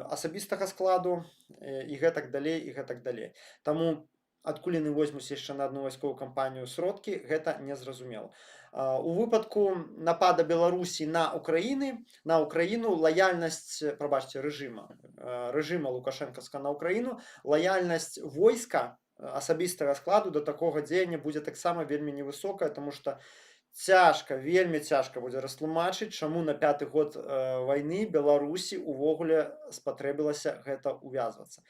асабістага складу і гэтак далей, і гэтак далей. Таму адкуль яны возьмуць яшчэ на адну вайсковую кампанію сродкі, гэта незразумела. У выпадку напада Беларусі на Украіну лаяльнасць, прабачце, рэжыма лукашэнкаўскага на Украіну, лаяльнасць войска, асабістага складу да такога дзеяння будзе таксама вельмі невысокая, таму што вельмі цяжка будзе растлумачыць, чаму на 5-ты год вайны Беларусі увогуле спатрэбілася гэта ўвязвацца.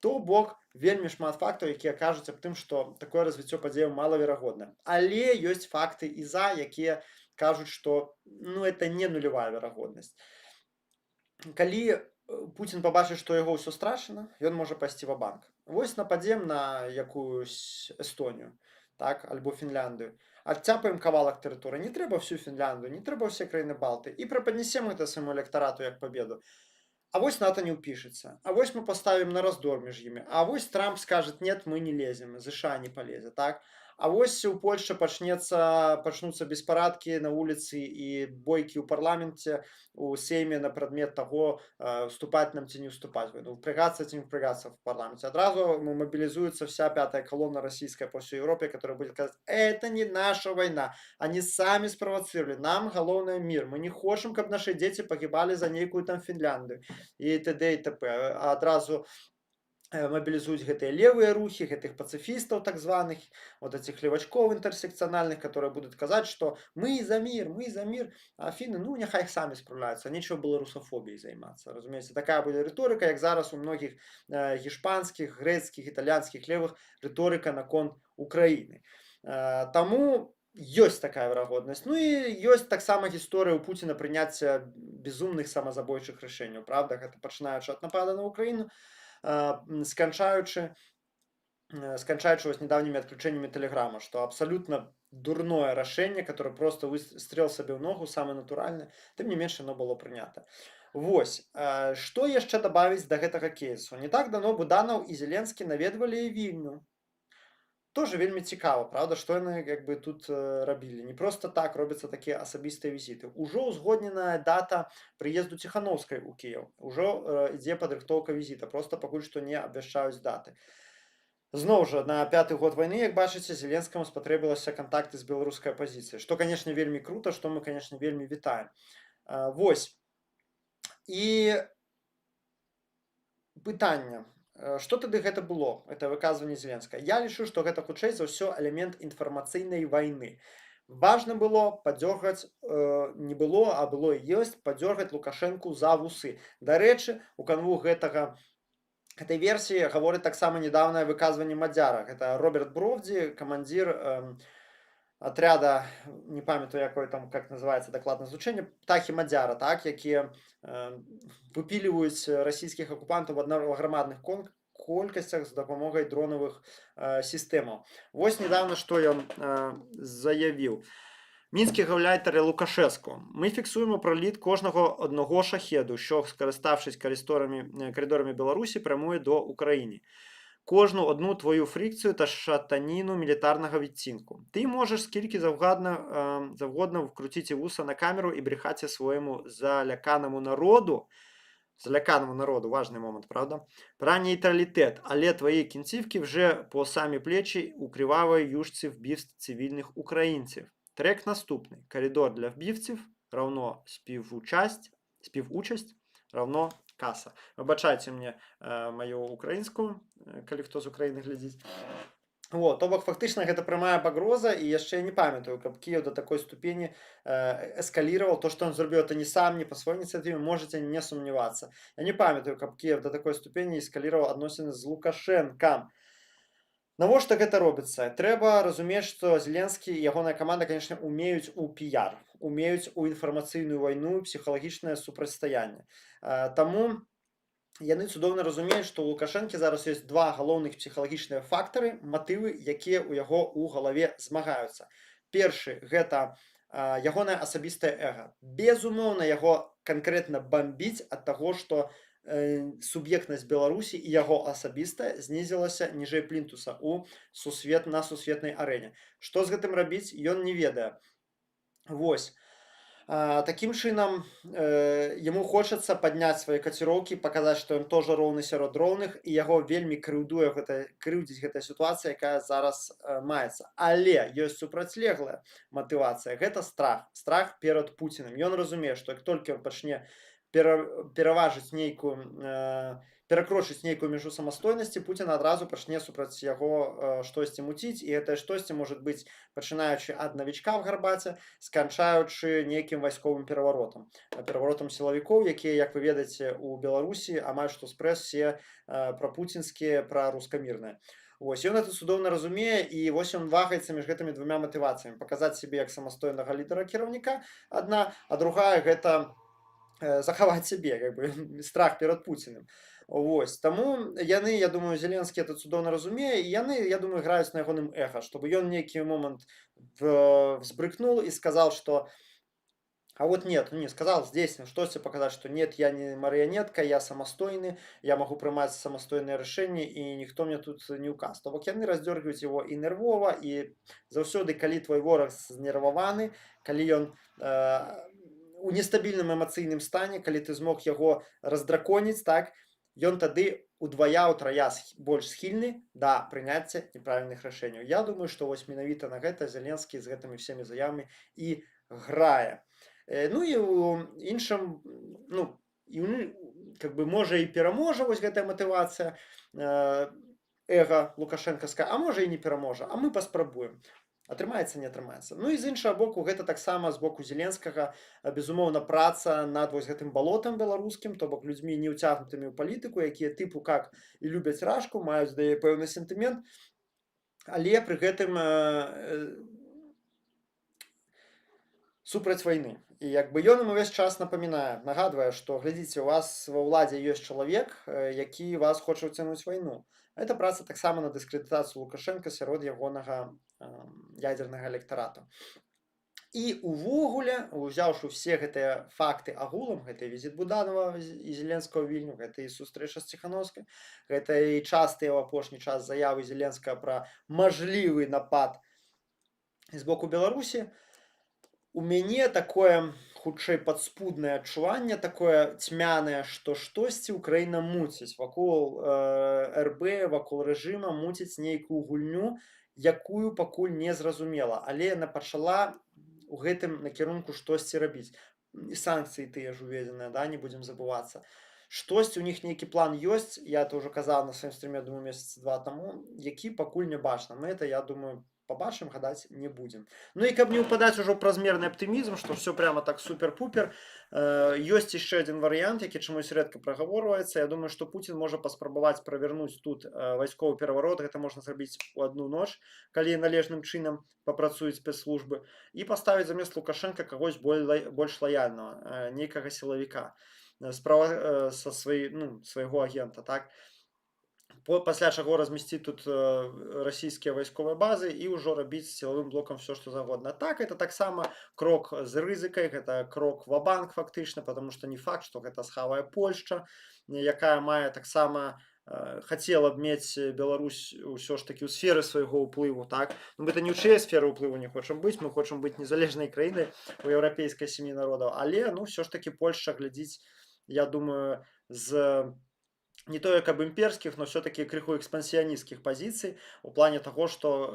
То бок вельмі шмат фактаў, якія кажуць аб тым, што такое развіццё падзеяў малаверагодна. Але ёсць факты і за, якія кажуць, што это не нулявая верагоднасць. Калі Пуцін пабачыць, што яго ўсё страчана, ён можа пайсці ва-банк. Вось нападзем на якуюсь Эстонію, так, альбо Фінляндыю. Адцяпаем кавалак тэрыторыі. Не трэба всю Фінляндыю, не трэба ўсе краіны Балты. І прападнесем гэта свайму электарату як пабеду. А вось НАТО не ўпішыцца. А вось мы паставім на раздор між імі. А вось Трамп скажет: нет, мы не лезем, ЗША не полезе, так? А вось у Польшчы пачнуцца беспарадкі на вуліцы і бойкі ў парламенце, у Сейме на прадмет таго, уступаць нам ці не уступаць войну, впрягаться ці не впрягаться в парламенте. Адразу мобилизуется вся пятая колонна российская по всей Европе, которая будет сказать: это не наша война, они сами спровоцировали, нам галоўнае мир, мы не хочам, каб наши дети погибали за нейкую там Фінляндыю і т.д. і т.п. Адразу мобилизуюць гэтыя левые рухи, гэтых пацифистов так званых, вот этих левачков интерсекциональных, которые будут сказать, что мы за мир, а финны, няхай сами справляются, нечего было русофобией заниматься, разумеется. Такая будет риторика, як зараз у многих гішпанских, грецких, итальянских левых риторика наконт Украины. Тому ёсць такая верагоднасць. І ёсць таксама гісторыя у Пуціна прыняцця безумных самазабойчых рашэнняў, правда, гэта пачынаючы ад напада на Украіну, сканчаючы вось недавнімі адключэннямі тэлеграма, што абсалютна дурное рашэнне, которое просто выстрел сабе ў ногу, самае натуральнае, тым не менш яно было прынята. Вось, што яшчэ дабавіць да гэтага кейсу? Не так даўно Буданаў і Зеленскі наведвалі Вільню. Тоже вельмі цікава, правда, што яны тут рабілі. Не просто так робяцца такія асабістыя візіты. Ужо ўзгодненая дата прыезду Ціханаўскай у Кіеў. Ужо ідзе падрыхтоўка візіта, просто пакуль што не абвяшчаюць даты. Зноў жа, на 5-ты год вайны, як бачыце, Зеленскаму спатрэбілася кантакты з беларускай апазіцыяй, што, канешне, вельмі крута, што мы, канешне, вельмі вітаем. Вось. І пытанне. Што тады гэта было, это выказванне Зеленскага? Я лічу, што гэта хутчэй за ўсё элемент інфармацыйнай вайны. Важна было падзёргаць, не было, а было і ёсць, падзёргаць Лукашэнку за вусы. Дарэчы, у канву гэтай версіі гаворыць таксама недаўнае выказванне Мадзяра. Гэта Роберт Бровдзі, камандзір отряда, не памятаю, якое там, как называется докладное звучение, птахи Мадзяра, так, якія выпиливаюць расійскіх акупантаў в грамадных колькасцях з дапамогай дронавых сістэмаў. Вось недавно што ён заявіў. Мінскі гаўляйтар Лукашэску. Ми фіксуємо проліт кожного одного шахеду, що, скориставшись коридорами Білорусі, прямує до України. Кожну одну твою фрикцію та шатаніну мілітарного відтінку. Ти можеш скільки завгодно вкрутити вуса на камеру і брехати своєму заляканому народу, важний момент, правда, про нейтралітет, але твої кінцівки вже по самі плечі у кривавої юшці вбивств цивільних українців. Трек наступний. Коридор для вбивців равно співучасть равно каса. Вибачайте мне мою украінську, калі хто з України глядзіць. То бок фактычна гэта прямая пагроза, і яшчэ я не памятаю, каб Кіеў до такой ступені эскалировал. То, что он зробіў это не сам, не по своей инициативе, можете не сомневаться. Я не памятаю, каб Кіеў до такой ступені эскалировал адносіны з Лукашэнкам. Навошта гэта робіцца? Трэба разумець, што Зеленскі і ягоная каманда, конечно, умеюць у піяр, умеюць у інфармацыйную вайну, псіхалагічнае супрацьстаянне. Таму яны цудоўна разумеюць, што ў Лукашэнкі зараз ёсць два галоўных псіхалагічныя фактары, матывы, якія ў яго ў галаве змагаюцца. Першы – гэта ягонае асабістае эга. Безумоўна, яго канкрэтна бамбіць ад таго, што суб'ектнасць Беларусі і яго асабістая знізілася ніжэй плінтуса на сусветнай арэне. Што з гэтым рабіць, ён не ведае. Вось. Таким чынам, яму хочацца падняць свае каціроўкі, паказаць, што ён тоже роўны сярод роўных, і яго вельмі крыўдзіць гэтая сітуацыя, якая зараз маецца. Але ёсць супрацьлеглая матывацыя, гэта страх перад Пуцінам. Ён разумее, што як толькі ён пачне пераважыць перакрочыць нейкую мяжу самастойнасці, Пуцін адразу пачне супраць яго штосьці муціць, і гэтае штосьці можа быць пачынаючы ад навічка в гарбаце, сканчаючы нейкім вайсковым пераваротам сілавікоў, якія, як вы ведаеце, у Беларусі амаль што спрэс все прапуцінскія, прарускамірныя. Вось ён это цудоўна разумее, і вось ён вагаецца між гэтымі двума матывацыямі: паказаць сябе як самастойнага лідара кіраўніка адна, а другая гэта захаваць сябе, як бы страх перад Пуціним. Вось, таму яны, я думаю, Зеленскі это цудоўна разумее, і яны, я думаю, граюць на ягоным эха, чтобы ён нейкі момант взбрыкнул и сказал, что а вот нет, ну не сказал, здесь штосьці показать, что нет, я не марыянетка, я самастойны, я могу прымаць самастойныя рашэнні, і ніхто мне тут не указ. То бок яны раздзёргаюць его і нервова, і заўсёды, калі твой вораг знерваваны, калі ён у нестабільным эмацыйным стане, калі ты змог яго раздраконіць, так, ён тады удвая-утрая больш схільны да прыняцця неправільных рашэнняў. Я думаю, што вось менавіта на гэта Зеленскі з гэтымі всемі заявамі і грае. Ну і у іншым, ну, как бы можа і пераможа вось гэтая матывацыя эга лукашэнкаўская, а можа і не пераможа, а мы паспрабуем. Атрымаецца, не атрымаецца. Ну і з іншага боку, гэта таксама з боку Зеленскага, безумоўна, праца над вось гэтым балотам беларускім, то бок людзьмі не ўцягнутымі ў палітыку, якія тыпу как і любяць рашку, маюць да яе пэўны сентымент, але пры гэтым супраць вайны. І як бы ён ім увесь час напамінае, нагадвае, што глядзіце, у вас ва ўладзе ёсць чалавек, які вас хоча ўцягнуць вайну. Гэта праца таксама на дыскрэдытацыю Лукашэнка сярод ягонага ядзернага электарата. І увогуле, узяўшы ўсе гэтыя факты агулам, гэта і візіт Буданова і Зеленскага ў Вільню, гэта і сустрэча з Ціханаўскай, гэта і частыя ў апошні час заявы Зеленскага пра мажлівы напад з боку Беларусі, у мяне такое, хутчэй, падспуднае адчуванне, такое цьмянае, што штосьці ўкраіна муціць вакол РБ, вакол рэжыма, муціць нейкую гульню, якую пакуль не зразумела, але яна пачала у гэтым накірунку штосьці рабіць. І санкцыі тыя ж уведзеныя, да, не будзем забывацца. Штосьці у них нейкі план ёсць, я это ўжо казаў на сваім стрыме, думаю, месяца 2 таму, які пакуль не бачна. Мы это, я думаю, побачым, гадаць не будзем. Ну і каб не ўпадаць ужо ў празмерны аптымізм, што все прямо так супер-пупер, ёсць яшчэ адзін варыянт, які чамусь рэдка прагаворваецца. Я думаю, што Пуцін можа паспрабаваць правярнуць тут вайсковы пераварот, гэта можна зрабіць у адну ноч, калі належным чынам папрацуюць спецслужбы, і паставіць замест Лукашэнка кагось больш лаяльнага, нейкага сілавіка, са свайго агента, так? Пасля чаго размясціць тут расійскія вайсковыя базы і ўжо рабіць сілавым блокам все, што загодна. Так, это таксама крок з рызыкай, гэта крок ва-банк фактычна, потому што не факт, што гэта схавае Польшча, якая мае таксама хацела б мець Беларусь ўсё ж такі ў сферы свайго ўплыву, так? Ну, мы не ў чыяй сферы ўплыву не хочам быць, мы хочам быць незалежнай краінай у еўрапейскай сям'і народаў, але, ну, ўсё ж такі Польшча глядзіць, я думаю, з не тое каб імперскіх, но все-таки крыху экспансіянісцкіх пазіцый у плане таго, што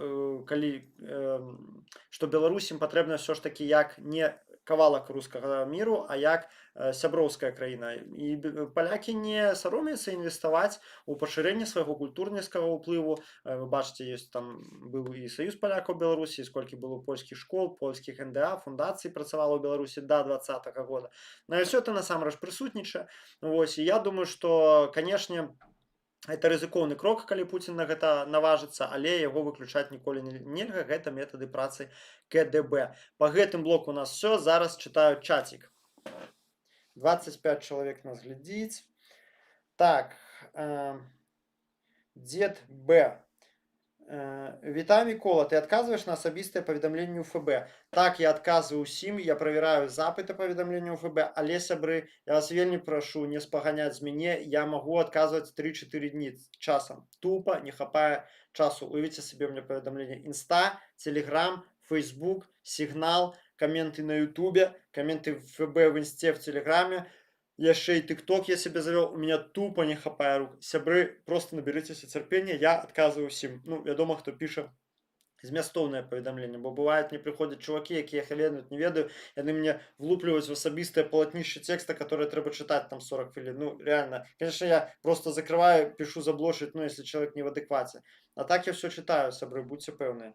што Беларусі патрэбна все ж таки як не кавалак рускага міру, а як сяброўская краіна. І палякі не саромеюцца інвеставаць у пашырэнне свайго культурніцкага ўплыву. Вы бачыце, ёсць там быў і саюз палякаў Беларусі, сколькі было польскіх школ, польскіх НДА, фундацый працавала ў Беларусі да 2020 года. На ўсё это насамрэч прысутнічае. Вось, і я думаю, што, канешне, это рызыкоўны крок, калі Пуцін на гэта наважыцца, але яго выключаць ніколі нельга, гэта метады працы КДБ. Па гэтым блоку у нас все, зараз чытаю чацік. 25 чалавек нас глядзіць. Так, Дед Б. Вітаю, Мікола, ты адказваеш на асабістыя паведамленні ФБ. Так, я адказваю ўсім, я правяраю запыты паведамлення ФБ, але, сябры, я вас вельмі прашу не спаганяць з мяне, я магу адказваць 3-4 дні часам. Тупа не хапае часу. Уявіце сабе, у мяне паведамленне Інста, Телеграм, Фейсбук, Сігнал, комменты на ютубе, комменты в ФБ, в инсте, в телеграме, яшчэ і тыкток я себе завёл, у меня тупо не хапае рук. Сябры, просто наберыцеся цярпення, я адказваю ўсім. Ну, вядома, хто піша змястоўнае паведамленне, бо бывает, мне прыходзяць чувакі, якія хавенуть не ведаю, яны мне влупліваюць в асабістае палатнішча тэкста, которое трэба чытаць там 40 хвілін. Ну, реально, конечно, я просто закрываю, пишу заблочить, ну, если человек не в адеквате. А так я все читаю, сябры, будьте пэўныя.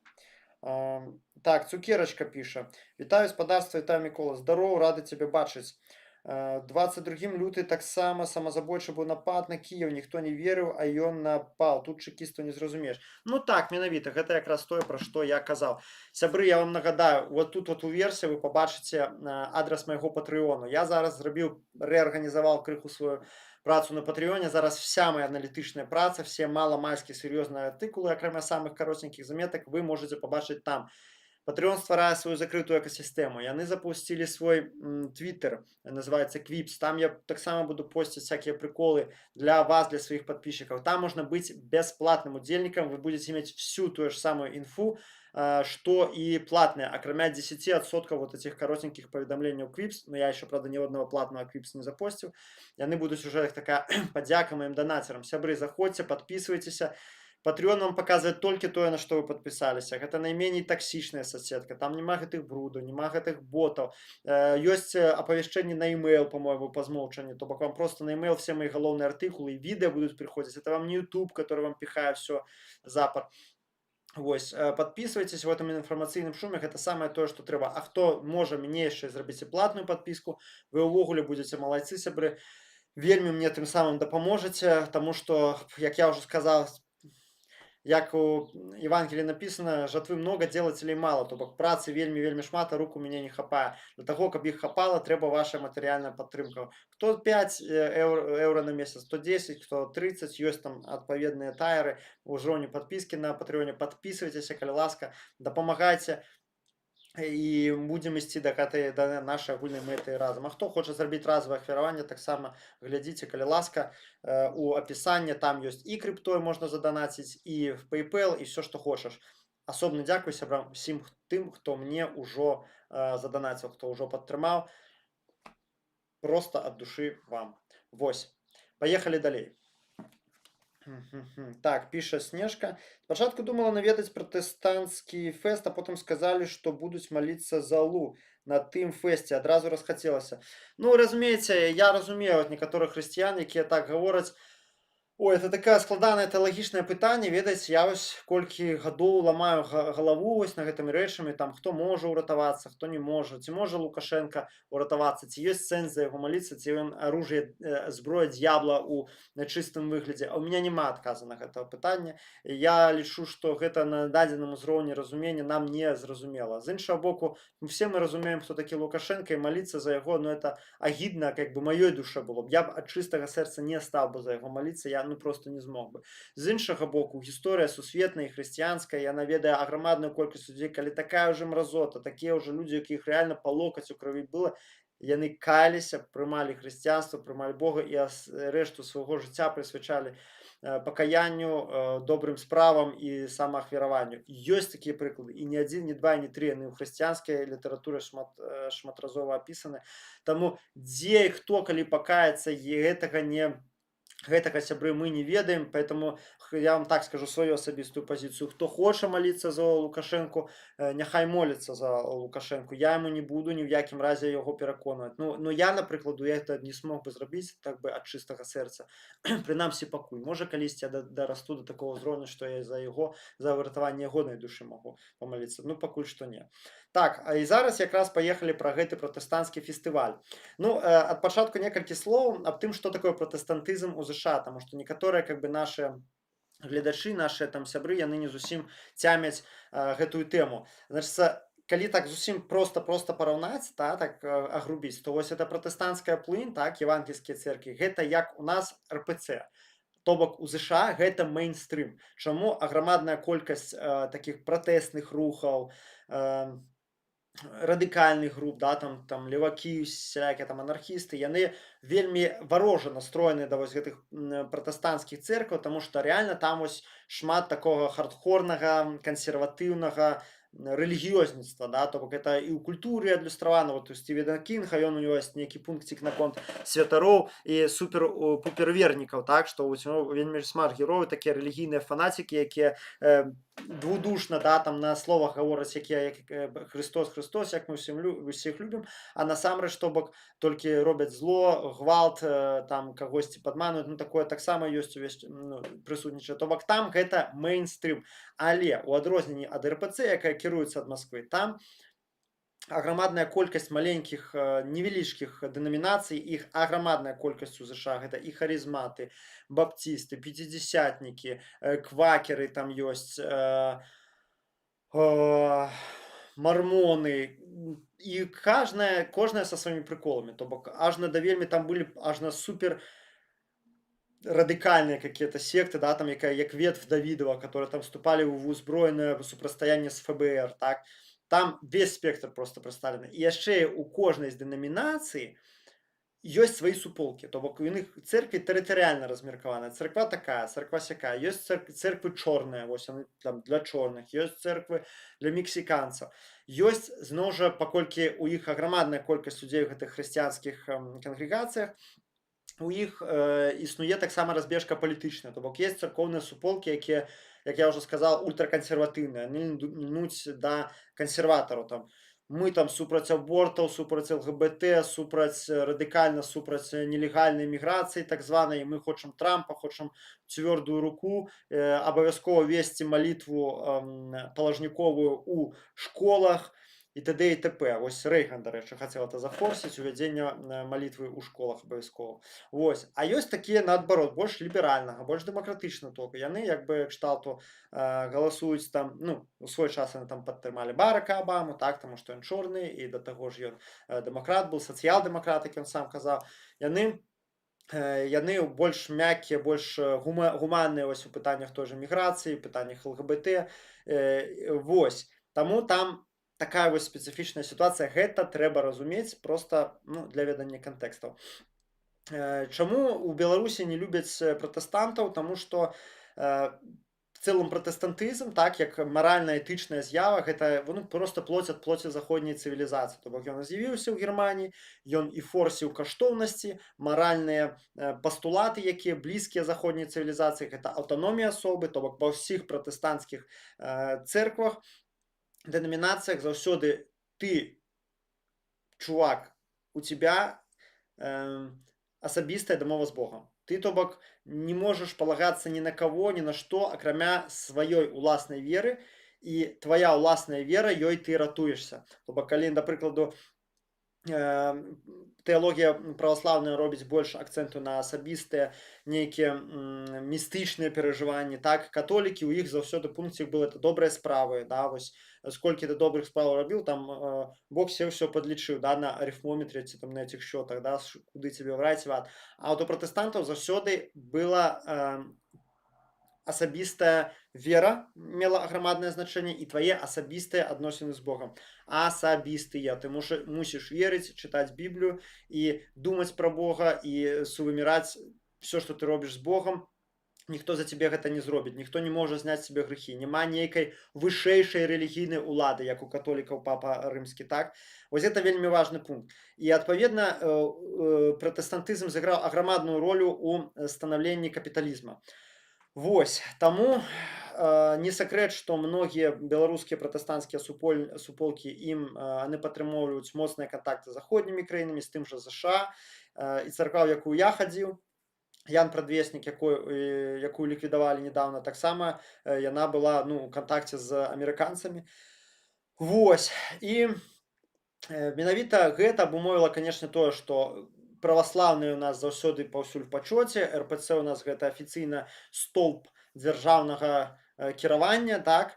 Так, цукерочка піша: вітаю спадарства, вітаю Мікола, здароў, рады цябе бачыць. 22 люты таксама самазабойчы быў напад на Кіеў, ніхто не верыў, а ён напаў, тут чэкістаў не зразумееш. Ну так, менавіта, гэта якраз тое, пра што я казаў. Сябры, я вам нагадаю, вот тут вот у версе вы пабачыце адрас майго патрыёну. Я зараз зрабіў, рэарганізаваў крыху сваю працу на патрыёне, зараз вся моя аналітычная праца, все маламальскія сур'ёзныя артыкулы, акрамя самых каротенькіх заметак, вы можете пабачыць там. Patreon стварае сваю закрытую экасістэму. Яны запусцілі свой твиттер, называется Quips. Там я таксама буду посціць всякие приколы для вас, для своих подписчиков. Там можно быть бесплатным удзельнікам, вы будете иметь всю ту же самую инфу, что и платные, акрамя 10% вот этих коротеньких паведамленняў Quips. Но я еще, правда, ни одного платного Quips не запостил. Яны будуць уже такая подяка моим донацерам. Сябры, заходзьце, подписывайтеся. Patreon вам показывает только тое, на что вы подписались. Это наименее токсичная соцсетка. Там нема гэтых брудаў, нема гэтых ботов. Ёсць оповещение на email, по-моему, по змоўчанню. То бок вам просто на email все мои головные артыкулы и видео будут приходить. Это вам не YouTube, который вам пихает все запад. Вось, подписывайтесь в этом информацыйным шуме, это самое то, что трэба. А хто можа мне яшчэ зрабіце платную подписку, вы увогуле будете малайцы, сябры. Вельмі мне тым самым дапаможаце, тому что, як я уже сказал, як у Евангелии написано, жатвы много, делателей мало, то бок працы вельмі шмат, а рук у мяне не хапае. Для таго, каб іх хапала, трэба ваша матэрыяльная падтрымка. Хто 5 еўра на месяц, 110, хто 30, ёсць там адпаведныя тайры ў ужроўні падпіскі на Патрэоне. Падпісвайцеся, калі ласка, дапамагайце. І будзем ісці да нашай агульнай мэты разам. А хто хоча зрабіць разовае ахвяраванне, таксама глядзіце, калі ласка, у апісанні, там ёсць і криптой можна заданаціць, і в PayPal, і все, што хочаш. Асобна дзякуй сябрам усім тым, хто мне ўжо заданаціў, хто ўжо падтрымаў. Просто ад душы вам. Вось, паехалі далей. Так, піша Снежка. Спачатку думала наведаць пратэстанцкі фэст, а потым сказалі, што будуць маліцца за Аллу на тым фэсце. Адразу расхацелася. Ну, разумееце, я разумею ад некаторых хрысціян, якія так гавораць. Ой, это такая складанае тэалагічнае пытанне. Ведаеце, я вось колькі гадоў ламаю галаву вось на гэтымі рэчамі, там хто можа ўратавацца, хто не можа, ці можа Лукашенко ўратавацца, ці ёсць сэнс за яго маліцца, ці ён оружие, зброя д'ябла ў чыстым выглядзе. А у меня няма адказа на гэта пытанне. Я лічу, што гэта на дадзеным узроўні разумення нам не зразумела. З іншага боку, все мы разумеем, хто такі Лукашенко, і маліцца за яго, ну это агідна, как бы маёй душе было б. Я б ад чыстага сэрца не стаў бы за яго маліцца, я просто не змог бы. З іншага боку, гісторыя сусветная і хрысціянская, яна ведае аграмадную колькасць людзей, калі такая ўжо мразота, такія ўжо людзі, якіх рэальна па локаць у крыві было, яны каяліся, прымалі хрысціянства, прымалі Бога і рэшту свайго жыцця прысвячалі пакаянню, добрым справам і самаахвяраванню. Ёсць такія прыклады, і не адзін, не два, не тры, яны ў хрысціянскай літаратуры шматразова апісаны. Таму дзе і хто, калі пакаецца, гэтага, сябры, мы не ведаем, поэтому я вам так скажу свою асабістую пазіцыю. Хто хоча маліцца за Лукашенко, няхай моліцца за Лукашенко. Я ему не буду ні ў якім разе яго пераконваць. Ну я, напрыклад, я это не смог бы зрабіць так бы ад чыстага сэрца. Прынамсі пакуль. Можа, калісьці я дарасту до такого ўзроўню, што я за выратаванне ягонай душы магу памаліцца. Ну, пакуль што не. Так, і зараз якраз паехалі пра гэты пратэстанцкі фестываль. Ну, ад пачатку некалькі слоў аб тым, што такое пратэстантызм у ЗША, таму што некаторыя как бы наши гледачы, наши там сябры, яны не зусім цямяць гэтую тэму. Значыцца, калі так зусім просто параўнаць, так агрубіць, то вось это пратэстанцкая плынь, так, евангельскія церкві, гэта як у нас РПЦ. То бок у ЗША гэта мейнстрым. Чаму аграмадная колькасць таких пратэсных рухаў, радыкальных груп, да, там левакі, всякие там анархісты, яны вельмі варожа настроены да вось гэтых пратэстанцкіх церкваў, таму што реально там вось шмат такога хардкорнага, кансерватыўнага, рэлігіёзніцтва, да, то бок гэта і ў культуры адлюстравана. Вот у Стівена Кінга ён у него есть нейкі пункцік наконт святароў і пупер вернікаў, так, што вось, ну, вельмі шмат герояў такія рэлігійныя фанацікі, якія двудушна, да, там на словах гавораць, якія Христос, Христос, як мы усіх любім, а насамрэч то бок толькі робяць зло, гвалт, там кагосьці падмануюць, ну такое таксама ёсць увесь, ну, прысутнічае. То бок там гэта мэйнстрым. Але у адрозненні ад РПЦ, якая кіруецца ад Масквы, там аграмадная колькасць маленькіх невялічкіх дэнамінацый, іх аграмадная колькасць у ЗША, гэта і харызматы, баптісты, пяцідзясятнікі, квакеры там ёсць, мармоны, і кожная са сваімі прыколамі. То бок ажна да вельмі там былі ажна супер радыкальныя какие-то секты, да, там якая як ветвь Давідова, которые там вступалі ў узброенае супрацьстаянне з ФБР, так. Там весь спектр просто прадстаўлены. І яшчэ у кожнай з дэнамінацый ёсць свае суполкі, то бок у іх церкві тэрытарыяльна размеркаваная. Царква такая, царква сякая. Ёсць церквы чорныя, вось яны там для чорных, ёсць церквы для мексіканцаў. Ёсць, зноў жа, паколькі у іх аграмадная колькасць людзей у гэтых хрысціянскіх кангрэгацыях, у іх існуе таксама разбежка палітычная. То бок ёсць царкоўныя суполкі, якія, як я ўжо сказаў, ультракансерватыўныя, яны ідуць да кансерватараў там. Мы там супраць абортаў, супраць ЛГБТ, радыкальна супраць нелегальнай міграцыі так званай. Мы хочам Трампа, хочам цвёрдую руку, абавязкова весці малітву палажніковую ў школах і т.д. і т.п. Вось Рэйган, дарэчы, хацеў это зафорсіць, увядзення малітвы ў школах абавязкова. Вось. А ёсць такія, наадварот, больш ліберальнага, больш дэмакратычнага толку. Яны як бы кшталту галасуюць там, ну, у свой час яны там падтрымалі Барака Абаму, так, таму што ён чорны, і да таго ж ён дэмакрат быў, сацыял-дэмакрат, як ён сам казаў. Яны больш мяккія, больш гуманныя вось у пытаннях той жа міграцыі, пытаннях ЛГБТ. Вось. Таму там такая вось спецыфічная сітуацыя, гэта трэба разумець проста, ну, для ведання кантэкстаў. Чаму ў Беларусі не любяць пратэстантаў? Таму што в цэлым пратэстантызм, так, як маральна-этычная з'ява, гэта, ну, проста плоць ад плоці заходняй цывілізацыі. То бок ён з'явіўся ў Германіі, ён і форсіў каштоўнасці, маральныя пастулаты, якія блізкія заходняй цывілізацыі, гэта аўтаномія асобы, то бок ва ўсіх пратэстанцкіх цэрквах, дэнамінацыях заўсёды ты, чувак, у тебя асабістая дамова з Богам. Ты, то бок, не можаш палагацца ні на каго, ні на што, акрамя сваёй уласнай веры, і твая ўласная вера, ёй ты ратуешся. То бок, калі, да прыкладу, тэалогія праваслаўная робіць больш акцэнту на асабістыя нейкія містычныя перажыванні, так, католікі, у іх заўсёды пункцік быў это добрыя справы, да, вось сколькі ты добрых справаў рабіў, там Бог сеў ўсё падлічыў, да, на арифмометре ці там на этих счётах, да, куды цябе в рай ці в ад. А от у пратэстантаў заўсёды была асабістая вера мела аграмаднае значэнне і твае асабістыя адносіны з Богам. Асабістыя. Ты мусіш верыць, чытаць Біблію і думаць пра Бога і сувыміраць все, што ты робіш з Богам. Ніхто за цябе гэта не зробіць, ніхто не можа зняць з цябе грыхі. Няма нейкай вышэйшай рэлігійнай улады, як у католікаў папа рымскі, так? Вось гэта вельмі важны пункт. І, адпаведна, пратэстантызм сыграў аграмадную ролю ў станаўленні капіталізма. Вось, таму не сакрэт, што многія беларускія пратэстанцкія суполкі ім яны падтрымоўваюць моцныя кантакты з заходнімі краінамі, з тым жа ЗША, і царква, якую я хадзіў, Ян Прадвеснік, якую ліквідавалі нядаўна, таксама яна была, ну, у кантакце з амерыканцамі. Вось, і менавіта гэта абумовіла, канешне, тое, што праваслаўныя у нас заўсёды паўсюль пачоце, РПЦ у нас гэта афіцыйна столб дзяржаўнага кіравання, так.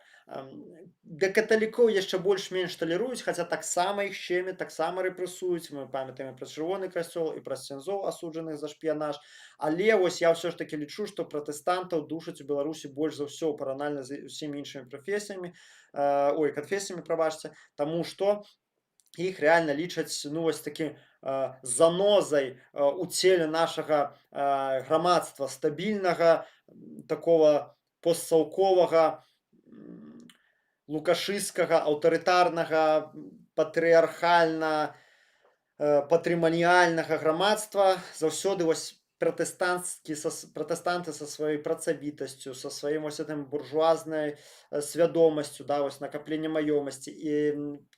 Да каталікоў яшчэ больш-менш талеруюць, хаця таксама іх шчемяць, таксама рэпрэсуюць. Мы памятаем пра чырвоны касцёл і пра ксяндзоў, асуджаных за шпіянаж. Але вось я ўсё ж такі лічу, што пратэстантаў душаць у Беларусі больш за ўсё параўнальна з усімі іншымі канфесіямі, прабачце, таму што іх рэальна лічаць, ну, вось такім занозай у целе нашага грамадства, стабільнага, такого постсаўковага, лукашысцкага аўтарытарнага патрыархальна патрыманіяльнага грамадства заўсёды вось пратэстанты са сваёй працавітасцю, са сваім вось гэтым буржуазнай свядомасцю, да, вось накапленне маёмасці і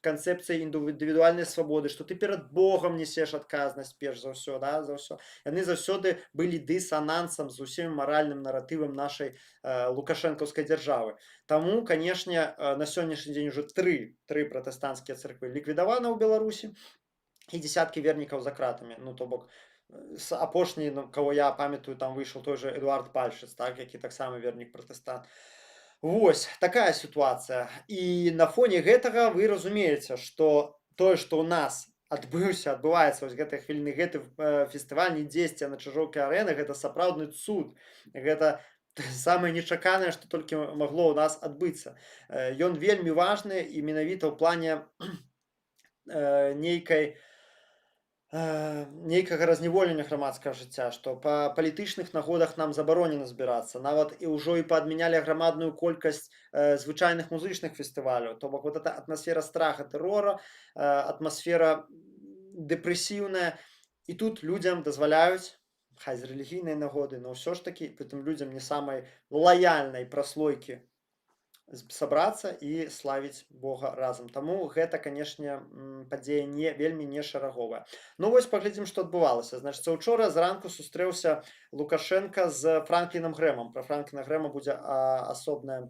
канцэпцыяй індывідуальнай свабоды, што ты перад Богам несеш адказнасць перш за ўсё, да, за ўсё. Яны заўсёды былі дысанансам з усім маральным наратывам нашай лукашэнкаўскай дзяржавы. Таму, канешне, на сённяшні дзень ужо тры пратэстанцкія царквы ліквідаваны ў Беларусі і дзесяткі вернікаў за кратамі. Ну, то бок, апошні, ну, кого я памятаю, там выйшаў той же Эдуард Пальшыц, так, які таксама вернік пратэстант. Вось такая сітуацыя. І на фоне гэтага вы разумееце, што тое, што ў нас адбываецца вось гэтай хвіліны, гэты фестываль не дзесьці на чыжоўкай арэны, гэта сапраўдны цуд. Гэта самае нечаканае, што толькі магло ў нас адбыцца. Ён вельмі важны і менавіта ў плане нейкага разняволення грамадскага жыцця, што па палітычных нагодах нам забаронена збірацца. Нават і ўжо і паадмянялі аграмадную колькасць звычайных музычных фестываляў. То бок вот эта атмасфера страха, тэрора, атмасфера дэпрэсіўная. І тут людзям дазваляюць, хай з рэлігійнай нагоды, но ўсё ж такі гэтым людзям не самай лаяльнай праслойкі сабрацца і славіць Бога разам. Таму гэта, канешне, падзея вельмі не шараговая. Ну вось паглядзім, што адбывалася. Значыцца, учора зранку сустрэўся Лукашенка з Франклінам Грэмам. Пра Франкліна Грэма будзе асобна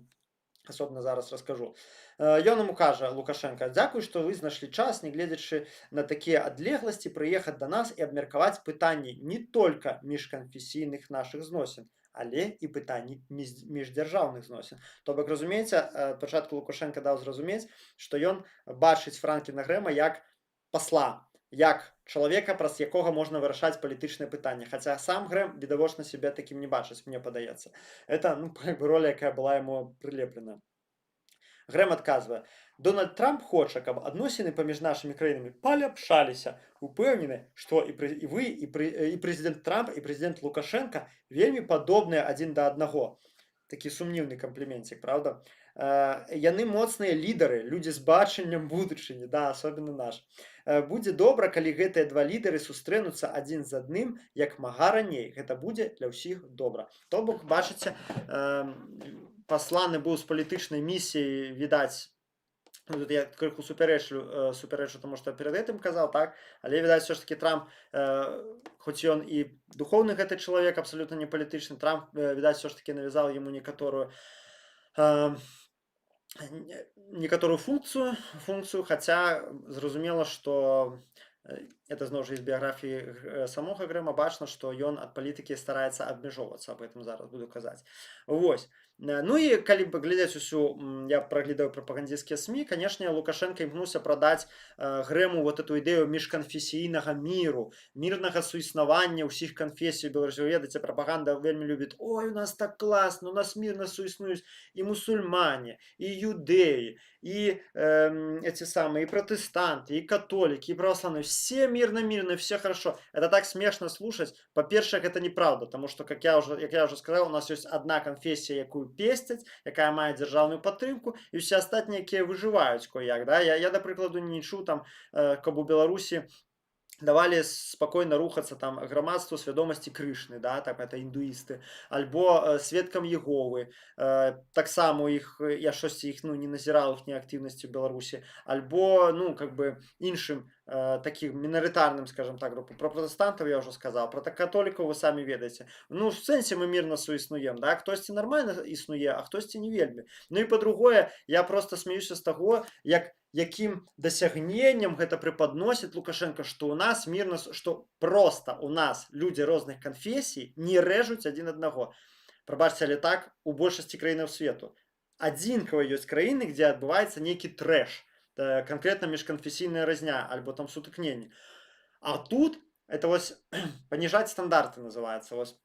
зараз раскажу. Ён яму кажа, Лукашенка: «Дзякуй, што вы знайшлі час, нягледзячы на такія адлегласці, прыехаць да нас і абмеркаваць пытанні не толькі міжканфесійных нашых зносін, але і пытанні міждзяржаўных зносін». То бок, разумееце, пачатку Лукашенка даў зразумець, што ён бачыць Франкліна Грэма як пасла, як чалавека, праз якога можна вырашаць палітычныя пытанні. Хаця сам Грэм відавочна сябе такім не бачыць, мне падаецца. Это, ну, роля, якая была яму прылеплена. Грэм адказвае: «Дональд Трамп хоча, каб адносіны паміж нашымі краінамі паляпшаліся. Упэўнены, што і вы, і прэзідэнт Трамп, і прэзідэнт Лукашенка вельмі падобныя адзін да аднаго». Такі сумнівны кампліментик, правда? Яны моцныя лідары, людзі з бачаннем будучыні, да, асобна наш. Будзе добра, калі гэтыя два лідары сустрэнуцца адзін з адным як мага раней. Гэта будзе для ўсіх добра. То бок, бачыце, пасланы быў з палітычнай місіяй, відаць, ну, тут я крыху супярэчу тому, што перад гэтым казаў, так, але, відаць, все ж таки Трамп, хоць ён і духоўны гэты чалавек, абсалютна не палітычны, Трамп, відаць, все ж таки навязаў яму некаторую функцію, хаця зразумела, што это зноў жа з біяграфіі самога Грэма бачна, што ён ад палітыкі стараецца абмяжоўвацца, аб гэтым зараз буду казаць. Вось. Ну і калі паглядзець усю, я праглядаю прапагандысцкія СМІ, канешне, Лукашенка імкнуўся прадаць Грэму вот эту ідэю міжканфесійнага міру, мірнага суіснавання ўсіх канфесій Беларусі. Ведаеце, прапаганда вельмі любіць: «Ой, у нас так класна, у нас мірна суіснуюць і мусульмане, і юдэі, і эти самые, и протестанты, и католики, и православные, все мирно, все хорошо». Это так смешно слушать. По-перше, это неправда, потому что, как я уже сказал, у нас есть одна конфессия, якую песцяць, якая мае дзяржаўную падтрымку, і ўсе астатнія, якія выжываюць кояк. Да? Я, да прыкладу, не чуў там, каб у Беларусі давалі спакойна рухацца там грамадству свядомасці Крышны, да, так, это індуісты, альбо сведкам Єговы, таксама у іх, я штосьці іх, ну, не назіраў іхняй актыўнасці ў Беларусі, альбо, ну, как бы, іншым таким мінарытарным, скажем так, групу. Про пратэстантаў я ўжо сказаў, про католікаў вы самі ведаеце. Ну, в сэнсе мы мірна суіснуем, да, хтосьці нармальна існуе, а хтосьці не вельмі. Ну і па-другое, я просто смеюся з таго, якім дасягненнем гэта преподносіць Лукашенко, што у нас мірна, што проста у нас людзі розных канфесій не рэжуць адзін аднаго. Прабачце, але так у большасці краінаў свету. Адзінкава ёсць краіны, дзе адбываецца нейкі трэш, конкретно міжканфесійная разня, альбо там сутыкненне. А тут это вось паніжаць стандарты называецца, вось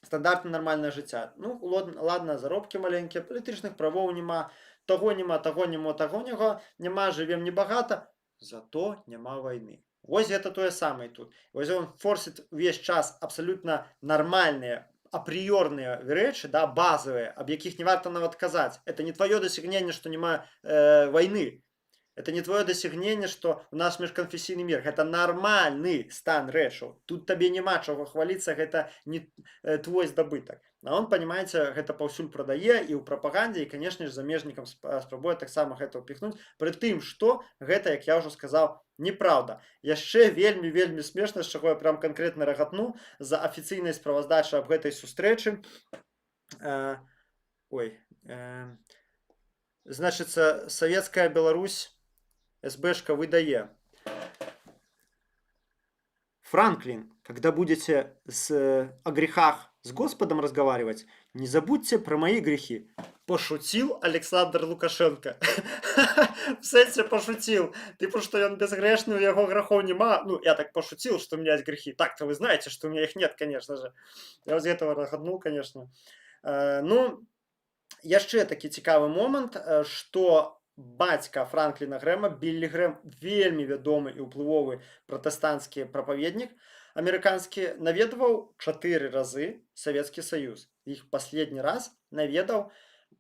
стандарты нармальнае жыцця. Ну, ладно, заробкі маленькія, палітычных правоў няма, таго няма, жывем небагата, зато няма вайны. Вось гэта тое самае тут. Вось он форсіць увесь час абсалютна нармальныя, апрыёрныя рэчы, да, базавыя, аб якіх не варта нават казаць. Это не тваё дасягненне, што няма вайны. Это не твое дасягненне, што у нас міжканфесійны мір. Гэта нармальны стан рэчаў. Тут табе няма чаго хваліцца, гэта не твой здабытак. А он, понимаете, гэта паўсюль прадае і ў прапагандзе, і, канешне ж, замежнікам спрабуе таксама гэта ўпіхнуць. Пры тым, што гэта, як я ўжо сказаў, неправда. Яшчэ вельмі смешна, з чаго я прям канкрэтна рагатну, за афіцыйнай справаздачай аб гэтай сустрэчы. Значыцца, Савецкая Беларусь, СБшка выдае. Франклин, когда будете о грехах с Господом разговаривать, не забудьте про мои грехи. Пошутил Александр Лукашенко. В сенсе пошутил. Типа, что он безгрешный, у его грехов нема. Ну, я так пошутил, что у меня есть грехи. Так-то вы знаете, что у меня их нет, конечно же. Я из этого рахатнул, конечно. Ну, яшчэ такі цікавы момант, што бацька Франкліна Грэма, Біллі Грэм, вельмі вядомы і ўплывовы пратэстанцкі прапаведнік амерыканскі, наведваў 4 разы Савецкі Саюз. Іх паследні раз наведаў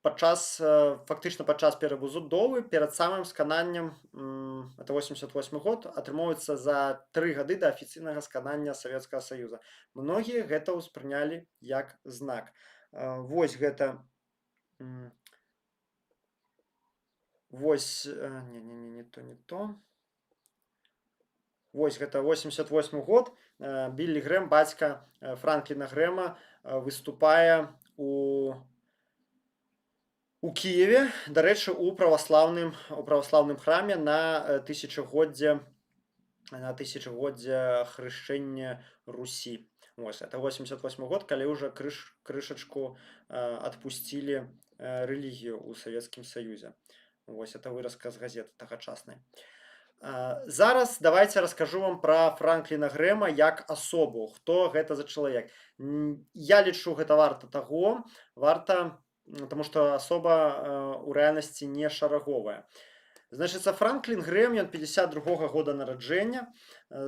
фактычна падчас перабудовы перад самым скананнем, это 88 год, атрымоўваецца за 3 гады да афіцыйнага сканання Савецкага Саюза. Многія гэта ўспрынялі як знак. Вось гэта Вось, не то. Вось гэта 88 год. Біллі Грэм, бацька Франкліна Грэма, выступае у Кіеве, дарэчы, у праваслаўным храме на тысячагоддзе хрышчэння Русі. Вось, это 88 год, калі ўжо крышачку адпусцілі рэлігію ў Савецкім Саюзе. Вось, это выразка з газеты тагачаснай. Зараз давайте раскажу вам пра Франкліна Грэма як асобу. Хто гэта за чалавек? Я лічу, гэта варта таго, таму што асоба ў рэальнасці не шараговая. Значыцца, Франклін Грэм, ён 52-го года нараджэння,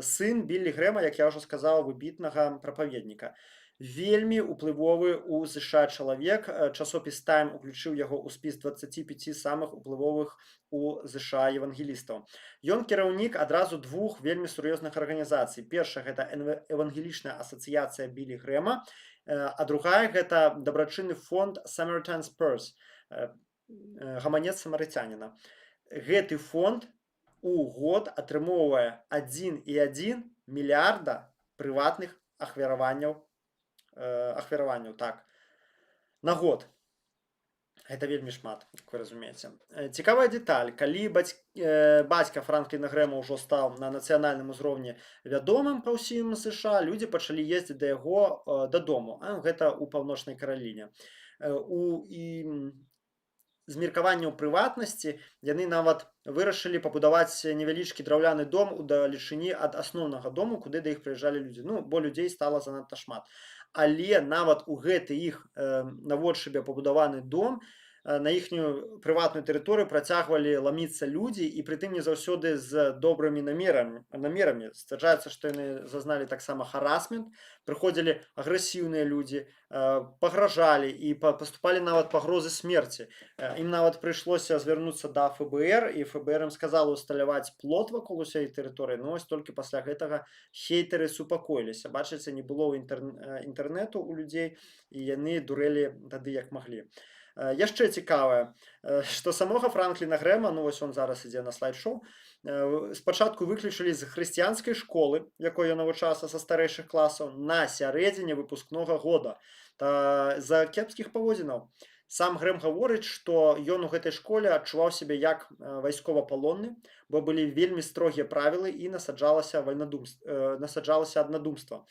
сын Біллі Грэма, як я ўжо сказаў, выбітнага прапаведніка. Вельмі ўплывовы ў США чалавек. Часопіс Time уключыў яго ў спіс 25 самых уплывовых у США евангелістаў. Ён кіраўнік адразу 2 вельмі сур'ёзных арганізацый. Першая гэта евангелічная асацыяцыя Біллі Грэма, а другая гэта дабрачынны фонд Samaritan's Purse, гаманец самарыцяніна. Гэты фонд у год атрымоўвае 1,1 мільярда прыватных ахвяраванняў так, на год. Гэта вельмі шмат, як вы разумееце. Цікавая дэталь, калі бацька Франкліна Грэма ўжо стаў на нацыянальным узроўні вядомым па ўсім США, людзі пачалі ездзіць да яго дадому. Гэта ў Паўночнай Караліне. З меркавання ў прыватнасці яны нават вырашылі пабудаваць невялічкі драўляны дом удалечыні ад асноўнага дому, куды да іх прыязджалі людзі. Ну, бо людзей стала занадта шмат. Але нават у гэты іх наводшыбе пабудаваны дом, на іхнюю прыватную тэрыторыю працягвалі ламіцца людзі, і прытым не заўсёды з добрымі намерамі. Сцвярджаецца, што яны зазналі таксама харасмент, прыходзілі агрэсіўныя людзі, пагражалі і паступалі нават пагрозы смерці. Ім нават прыйшлося звярнуцца да ФБР, і ФБР ім сказала ўсталяваць плот вакол усёй тэрыторыі, но вось толькі пасля гэтага хейтары супакоіліся. Бачыце, не было інтэрнэту ў людзей, і яны дурэлі тады як маглі. Яшчэ цікавае, што самога Франкліна Грэма, ну вось он зараз ідзе на слайд-шоу, спачатку выключылі з хрысціянскай школы, якой ён навучаўся са старэйшых класаў, на сярэдзіне выпускнога года з-за кепскіх паводзінаў. Сам Грэм гаворыць, што ён у гэтай школе адчуваў сябе як вайсковапалонны, бо былі вельмі строгія правілы і насаджалася аднадумства.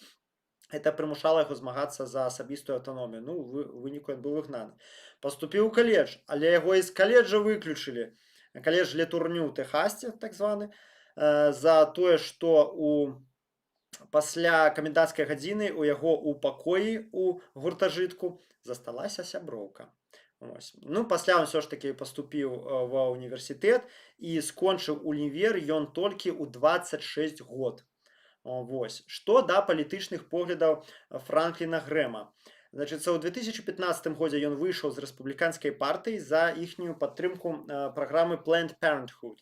Это прымушала яго змагацца за асабістую аўтаномію. Ну, у выніку ён быў выгнаны. Паступіў у каледж, але яго з каледжа выключылі. Каледж Ле Турню ў Тэхасе, так званы, за тое, што пасля каменданцкай гадзіны у яго ў пакоі у гуртажытку засталася сяброўка. Ну, пасля ён ўсё ж такі паступіў ва ўніверсітэт і скончыў універ ён толькі ў 26 год. Вось. Што да палітычных поглядаў Франкліна Грэма. Значыць, у 2015 годзе ён выйшаў з рэспубліканскай партыі за іхнюю падтрымку праграмы Planned Parenthood.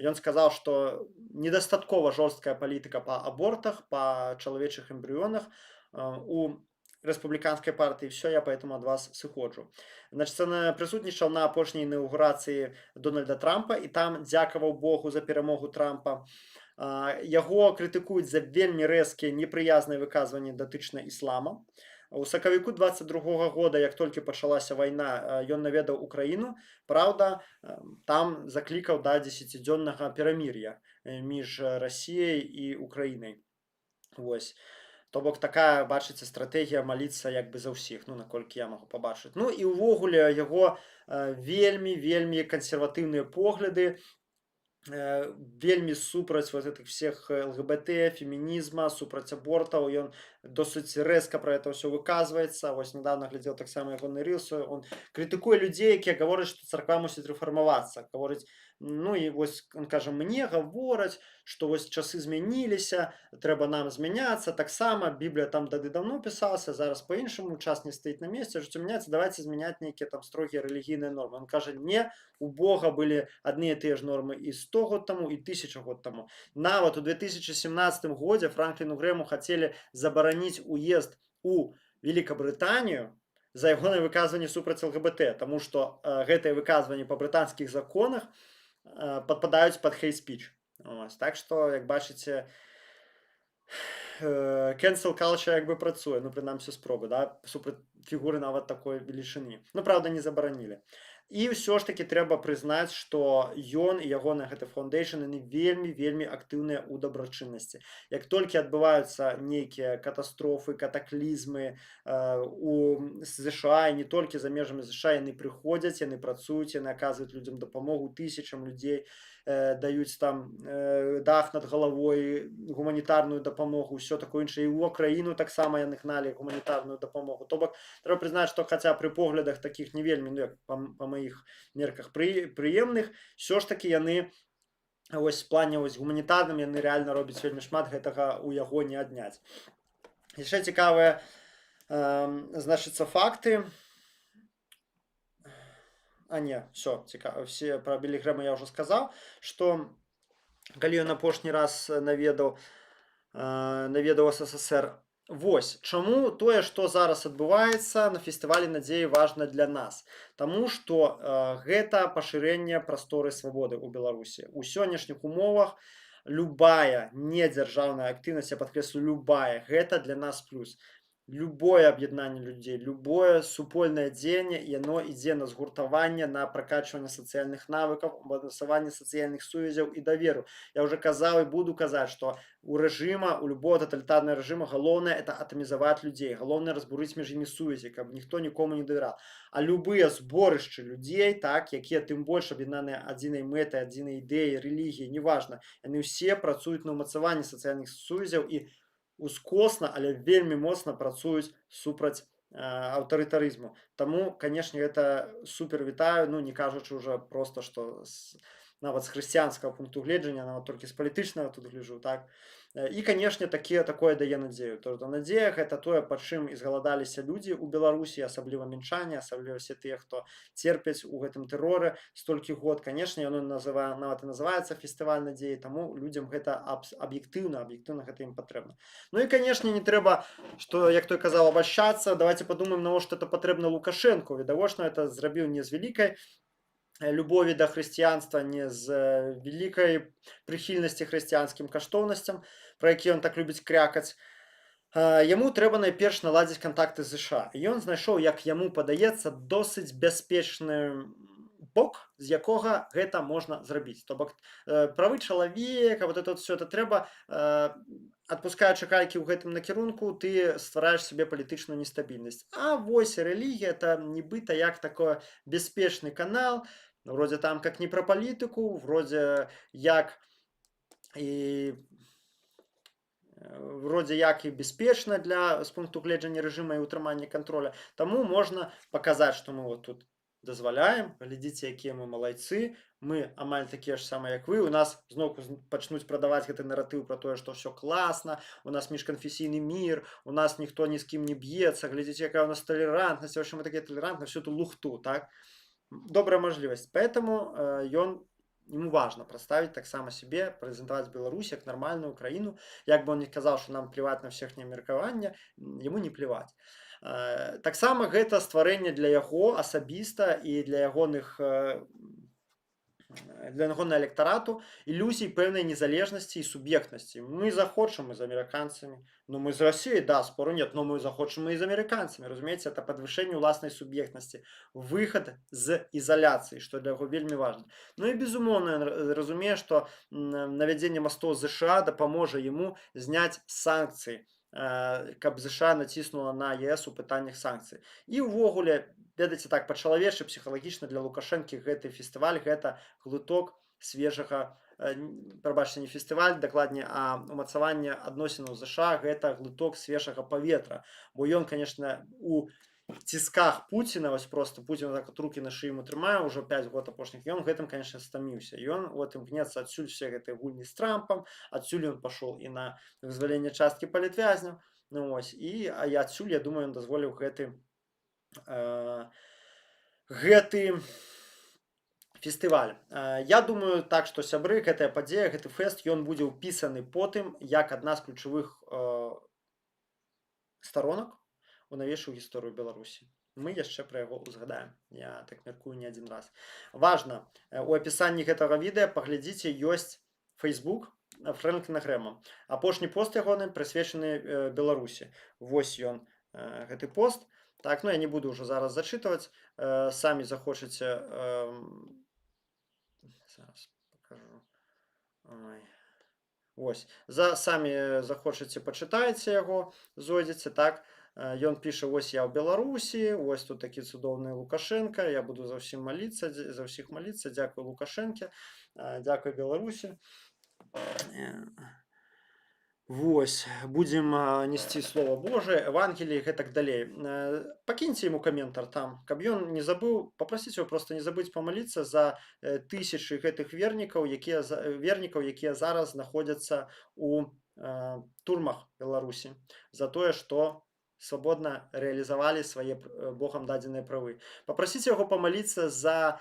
Ён сказаў, што недастаткова жорсткая палітыка па абортах, па чалавечых эмбрыёнах у рэспубліканскай партыі. Всё, я поэтому ад вас сыходжу. Значыць, прысутнічаў на апошняй інаўгурацыі Дональда Трампа, і там дзякаваў Богу за перамогу Трампа. Яго крытыкуюць за вельмі рэзкія непрыязныя выказванні датычна іслама. У сакавіку 22 года, як толькі пачалася вайна, ён наведаў Украіну. Праўда, там заклікаў да 10-дзённага перамір'я між Расіяй і Украінай. Вось. То бок такая, бачыце, стратэгія маліцца як бы за ўсіх, ну, наколькі я магу пабачыць. Ну і ўвогуле яго вельмі кансерватыўныя погляды, вельмі супраць вот этих всех ЛГБТ, фемінізма, супраць абортаў. Ён досыць рэзка пра гэта ўсё выказваецца. Вось нядаўна глядзеў таксама ягоны рылс. Он крытыкуе людзей, якія гавораць, што царква мусіць рэфармавацца. Гаворыць, ну і вось он кажа, мне гавораць, што вось часы змяніліся, трэба нам змяняцца. Таксама Біблія там тады даўно пісалася, зараз па-іншаму, час не стаіць на месцы, жыццё мяняецца, давайце змяняць нейкія там строгія рэлігійныя нормы. Он кажа, не, у Бога былі адныя і тыя ж нормы і 100 год таму, і 1000 год таму. Нават у 2017 годзе Франкліну Грэму хацелі забараніць уезд у Великабрытанію за ягонае выказванне супраць ЛГБТ, таму што гэтыя выказванні па брытанскіх законах падпадаюць пад hate speech. Ось. Так што, як бачыце, cancel culture як бы працуе, ну, прынамсі спробы, да, супраць фігуры нават такой велічыні. Ну, правда, не забаранілі. І ўсё ж такі трэба прызнаць, што ён і ягоны гэты фаундейшн, яны вельмі актыўныя ў дабрачыннасці. Як толькі адбываюцца нейкія катастрофы, катаклізмы у США, і не толькі за межамі США, яны прыходзяць, яны працуюць, яны аказваюць людзям дапамогу, тысячам людзей, даюць там дах над галавой, гуманітарную дапамогу, ўсё такое іншае. І ў Украіну таксама яны гналі гуманітарную дапамогу. То бок трэба прызнаць, што хаця пры поглядах такіх не вельмі, ну, як па маіх мерках прыемных, ўсё ж такі яны вось в плане вось гуманітарным яны рэальна робяць вельмі шмат, гэтага у яго не адняць. Яшчэ цікавыя, значыцца, факты. Все, цікава. Все пра Біллі Грэма я ўжо сказаў, што калі ён апошні раз наведаў СССР. Вось, чаму тое, што зараз адбываецца на фестывалі надзеі важна для нас? Таму што гэта пашырэнне прасторы свабоды ў Беларусі. У сённяшніх умовах любая недзяржаўная актыўнасць, я падкрэслю, любая, гэта для нас плюс. Любое аб'яднанне людзей, любое супольнае дзеянне, яно ідзе на згуртаванне, на пракачванне сацыяльных навыкаў, мацаванне сацыяльных сувязяў і даверу. Я ўжо казаў і буду казаць, што у рэжыма, у любого таталітарнага рэжыма галоўнае это атамізаваць людзей, галоўнае разбурыць між імі сувязі, каб ніхто нікому не давяраў. А любыя зборышчы людзей, так, якія тым больш аб'яднаныя адзінай мэтай, адзінай ідэяй, рэлігіяй, неважна, яны ўсе працуюць на ўмацаванні сацыяльных сувязяў і ускосна, але вельмі моцна працуюць супраць аўтарытарызму. Таму, канешне, гэта супер вітаю, ну, не кажучы ўжо проста, што нават з хрысціянскага пункту гледжання, нават толькі з палітычнага тут гляджу, так. І, канешне, такое дае надзею. Тобто надзея гэта тое, па чым і згаладаліся людзі ў Беларусі, асабліва мінчане, асабліва все тыя, хто церпяць у гэтым тэроры столькі год. Канешне, яно нават і называецца фестываль надзеі, таму людзям гэта аб'ектыўна гэта ім патрэбна. Ну і, канешне, не трэба, што, як той казаў, абальшчацца. Давайте падумаем, навошта это патрэбна Лукашэнку. Відавочна, это зрабіў не з вялікай любові да хрысціянства, не з вялікай прыхільнасці хрысціянскім каштоўнасцям, пра які ён так любіць крякаць. Яму трэба найперш наладзіць кантакты з США. Ён знайшоў, як яму падаецца, досыць бяспечны бок, з якога гэта можна зрабіць. То бок правы чалавека, вот это все, это трэба, адпускаючы кайкі ў гэтым накірунку, ты ствараеш сабе палітычную нестабільнасць. А вось рэлігія, это нібыта як такой бяспечны канал, вроде там как не про палітыку, вроде як і бяспечна з пункту гледжання рэжыма і ўтрымання контроля. Таму можна паказаць, што мы вот тут дазваляем, глядзіце, якія мы малайцы, мы амаль такія ж самыя, як вы, у нас зноўку пачнуць прадаваць гэты наратыў пра тое, што ўсё класна, у нас міжканфесійны мір, у нас ніхто ні з кім не б'ецца, глядзіце, якая у нас талерантнасць, вообще мы такія талерантныя, всю эту лухту, так? Добрая мажлівасць. Поэтому ему важно прадставіць таксама сябе, прэзентаваць Беларусь як нармальную краіну. Як бы он не казаў, што нам пляваць на ўсіх меркавання, яму не пляваць. Таксама гэта стварэнне для яго асабіста і для ягонага электарату ілюзій пэўнай незалежнасці і суб'ектнасці. Мы захочам мы з амерыканцамі, ну мы з Расіяй, да, спору нет, но мы захочам мы і з амерыканцамі, разумееце, это падвышэнне ўласнай суб'ектнасці, выхад з ізаляцыі, што для яго вельмі важна. Ну і безумоўна, ён разумее, што навядзенне мастоў з ЗША дапаможа яму зняць санкцыі, каб ЗША націснула на ЕС у пытаннях санкцый. І ўвогуле, ведаеце, так па-чалавечы, псіхалагічна для Лукашэнкі гэты фестываль гэта глыток свежага, прабачце, не фестываль, дакладней, а умацаванне адносінаў з ЗША гэта глыток свежага паветра. Бо ён, канешне, у цісках Пуціна, вось проста Пуцін так от рукі на шыі яму трымае ўжо 5 год апошніх, ён гэтым, канешне, стаміўся. Ён от імкнецца адсюль все гэтыя гульні з Трампам, адсюль ён пашоў і на вызваленне часткі палітвязняў, ну вось, і адсюль, я думаю, ён дазволіў гэты фестываль. Я думаю так, што сябры, гэтая падзея, гэты фэст, ён будзе ўпісаны потым як адна з ключавых сторонак у навейшую гісторыю Беларусі. Мы яшчэ пра яго ўзгадаем. Я так мяркую не адзін раз. Важна, у апісанні гэтага відэа паглядзіце, ёсць Facebook Фрэнкліна Грэма. Апошні пост ягоны прысвечаны Беларусі. Вось ён, гэты пост. Так, ну я не буду ўжо зараз зачытваць. Самі захочаце, зараз пакажу. Вось, самі захочаце, пачытаеце яго, зойдзеце, так? Ён піша, вось я ў Беларусі, вось тут такі цудоўны Лукашенко, я буду за ўсіх маліцца, дзякуй Лукашэнке, дзякуй Беларусі. Вось, будзем несці Слова Божае, Евангеліі, гэтак далей. Пакіньце яму каментар там, каб ён не забыў, папрасіце яго проста не забыць памаліцца за тысячы гэтых вернікаў, якія зараз знаходзяцца у турмах Беларусі за тое, што свабодна рэалізавалі свае Богам дадзеныя правы. Папрасіце яго памаліцца за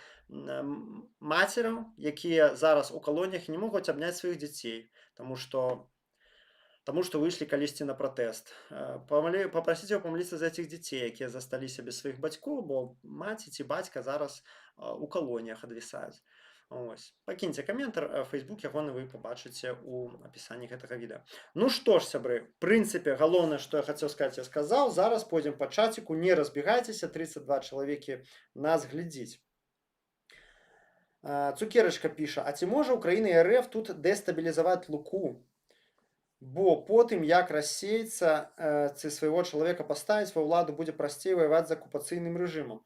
мацераў, якія зараз у калоніях не могуць абняць сваіх дзяцей, таму што выйшлі калісьці на пратэст. Папрасіце яго памаліцца за этих дзяцей, якія засталіся без сваіх бацькоў, бо маці ці бацька зараз у калоніях адвісаюць. Ось. Пакіньце каментар, Facebook ягоны вы пабачыце ў апісанні гэтага відэа. Ну што ж, сябры, в прынцыпе, галоўнае, што я хацеў сказаць, я сказаў. Зараз пойдзем па чаціку, не разбегайцеся, 32 чалавекі нас глядзіць. Цукерачка піша, а ці можа Украіна і РФ тут дэстабілізаваць Луку? Бо потым, як рассеяцца, ці свайго чалавека паставіць ва ўладу, будзе прасцей ваяваць з акупацыйным рэжымам.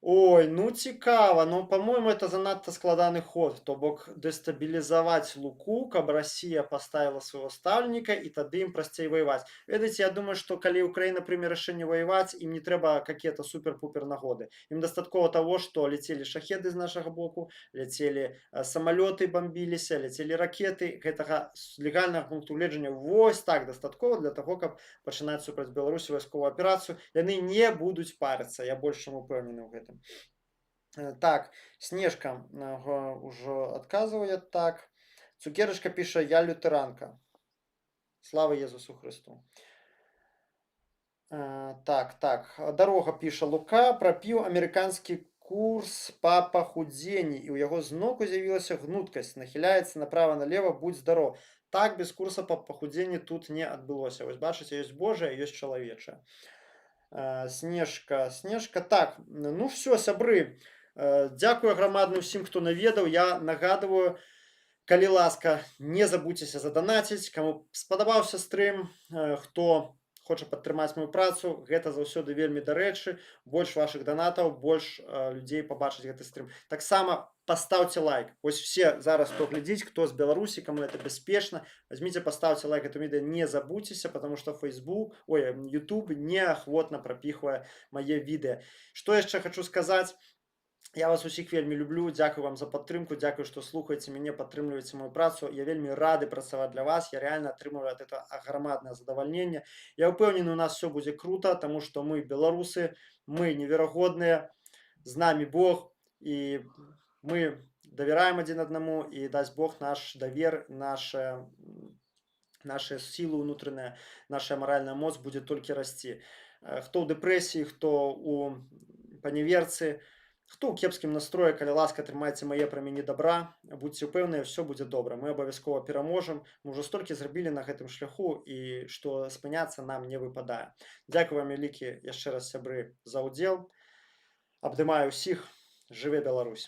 Ой, ну цікава, но, по-моему, это занадта складаны ход, то бок дэстабілізаваць Луку, каб Расія паставіла свайго стаўніка і тады ім прасцей ваяваць. Ведаеце, я думаю, што калі Украіна прыме рашэнне ваяваць, ім не трэба какие-то супер-пупер нагоды. Ім дастаткова таго, што ляцелі шахеды з нашага боку, ляцелі самалёты, бамбіліся, ляцелі ракеты, гэтага легальнага пункту гледжання вось так дастаткова для таго, каб пачынаць супраць Беларусі вайсковую аперацыю. Яны не будуць парыцца, я больш чым упэўнены ў гэтым. Так, Снежка ўжо адказвае так. Цукерачка піша, я лютэранка. Слава Езусу Христу. Так. Дарога піша, Лука прапіў амерыканскі курс па пахудзенні, і ў яго зноку з'явілася гнуткасць, нахіляецца направа-налева, будь здаров. Так, без курса па пахудзенні тут не адбылося. Вось бачыце, ёсць Божае, ёсць чалавечае. Снежка, так, ну все, сябры, дзякую аграмадна ўсім, хто наведаў. Я нагадываю, калі ласка, не забудзьцеся заданаціць, каму спадабаўся стрым, хто хоча падтрымаць мою працу, гэта заўсёды вельмі дарэчы. Больш вашых донатаў, больш людзей пабачыць гэты стрым. Таксама поставьте лайк. Вось все зараз, хто глядзіць, хто з Беларусі, кому это бяспечна, возьмите, поставьте лайк этому відэо, не забудьцеся, потому что Facebook, YouTube неахвотна прапіхвае мае відэа. Што яшчэ хочу сказаць? Я вас усіх вельмі люблю, дзякую вам за падтрымку, дзякую, што слухаеце мяне, падтрымліваеце мою працу. Я вельмі рады працаваць для вас, я реально атрымліваю ад этого агромаднае задавальненне. Я ўпэўнены, у нас все будзе круто, таму што мы беларусы, мы неверагодныя, з намі Бог, і мы давяраем адзін аднаму, і дасць Бог наш давер, наша сілы ўнутраная, наша маральная моц будзе толькі расці. Хто ў дэпрэсіі, хто у паневерцы, хто ў кепскім настроі, калі ласка, трымайце мае прамені добра, будьце ўпэўныя, все будзе добра. Мы абавязкова пераможам. Мы ўжо столькі зрабілі на гэтым шляху, і што спыняцца нам не выпадае. Дзякую вам вялікі яшчэ раз, сябры, за ўдзел. Абдымаю ўсіх. Жыве Беларусь!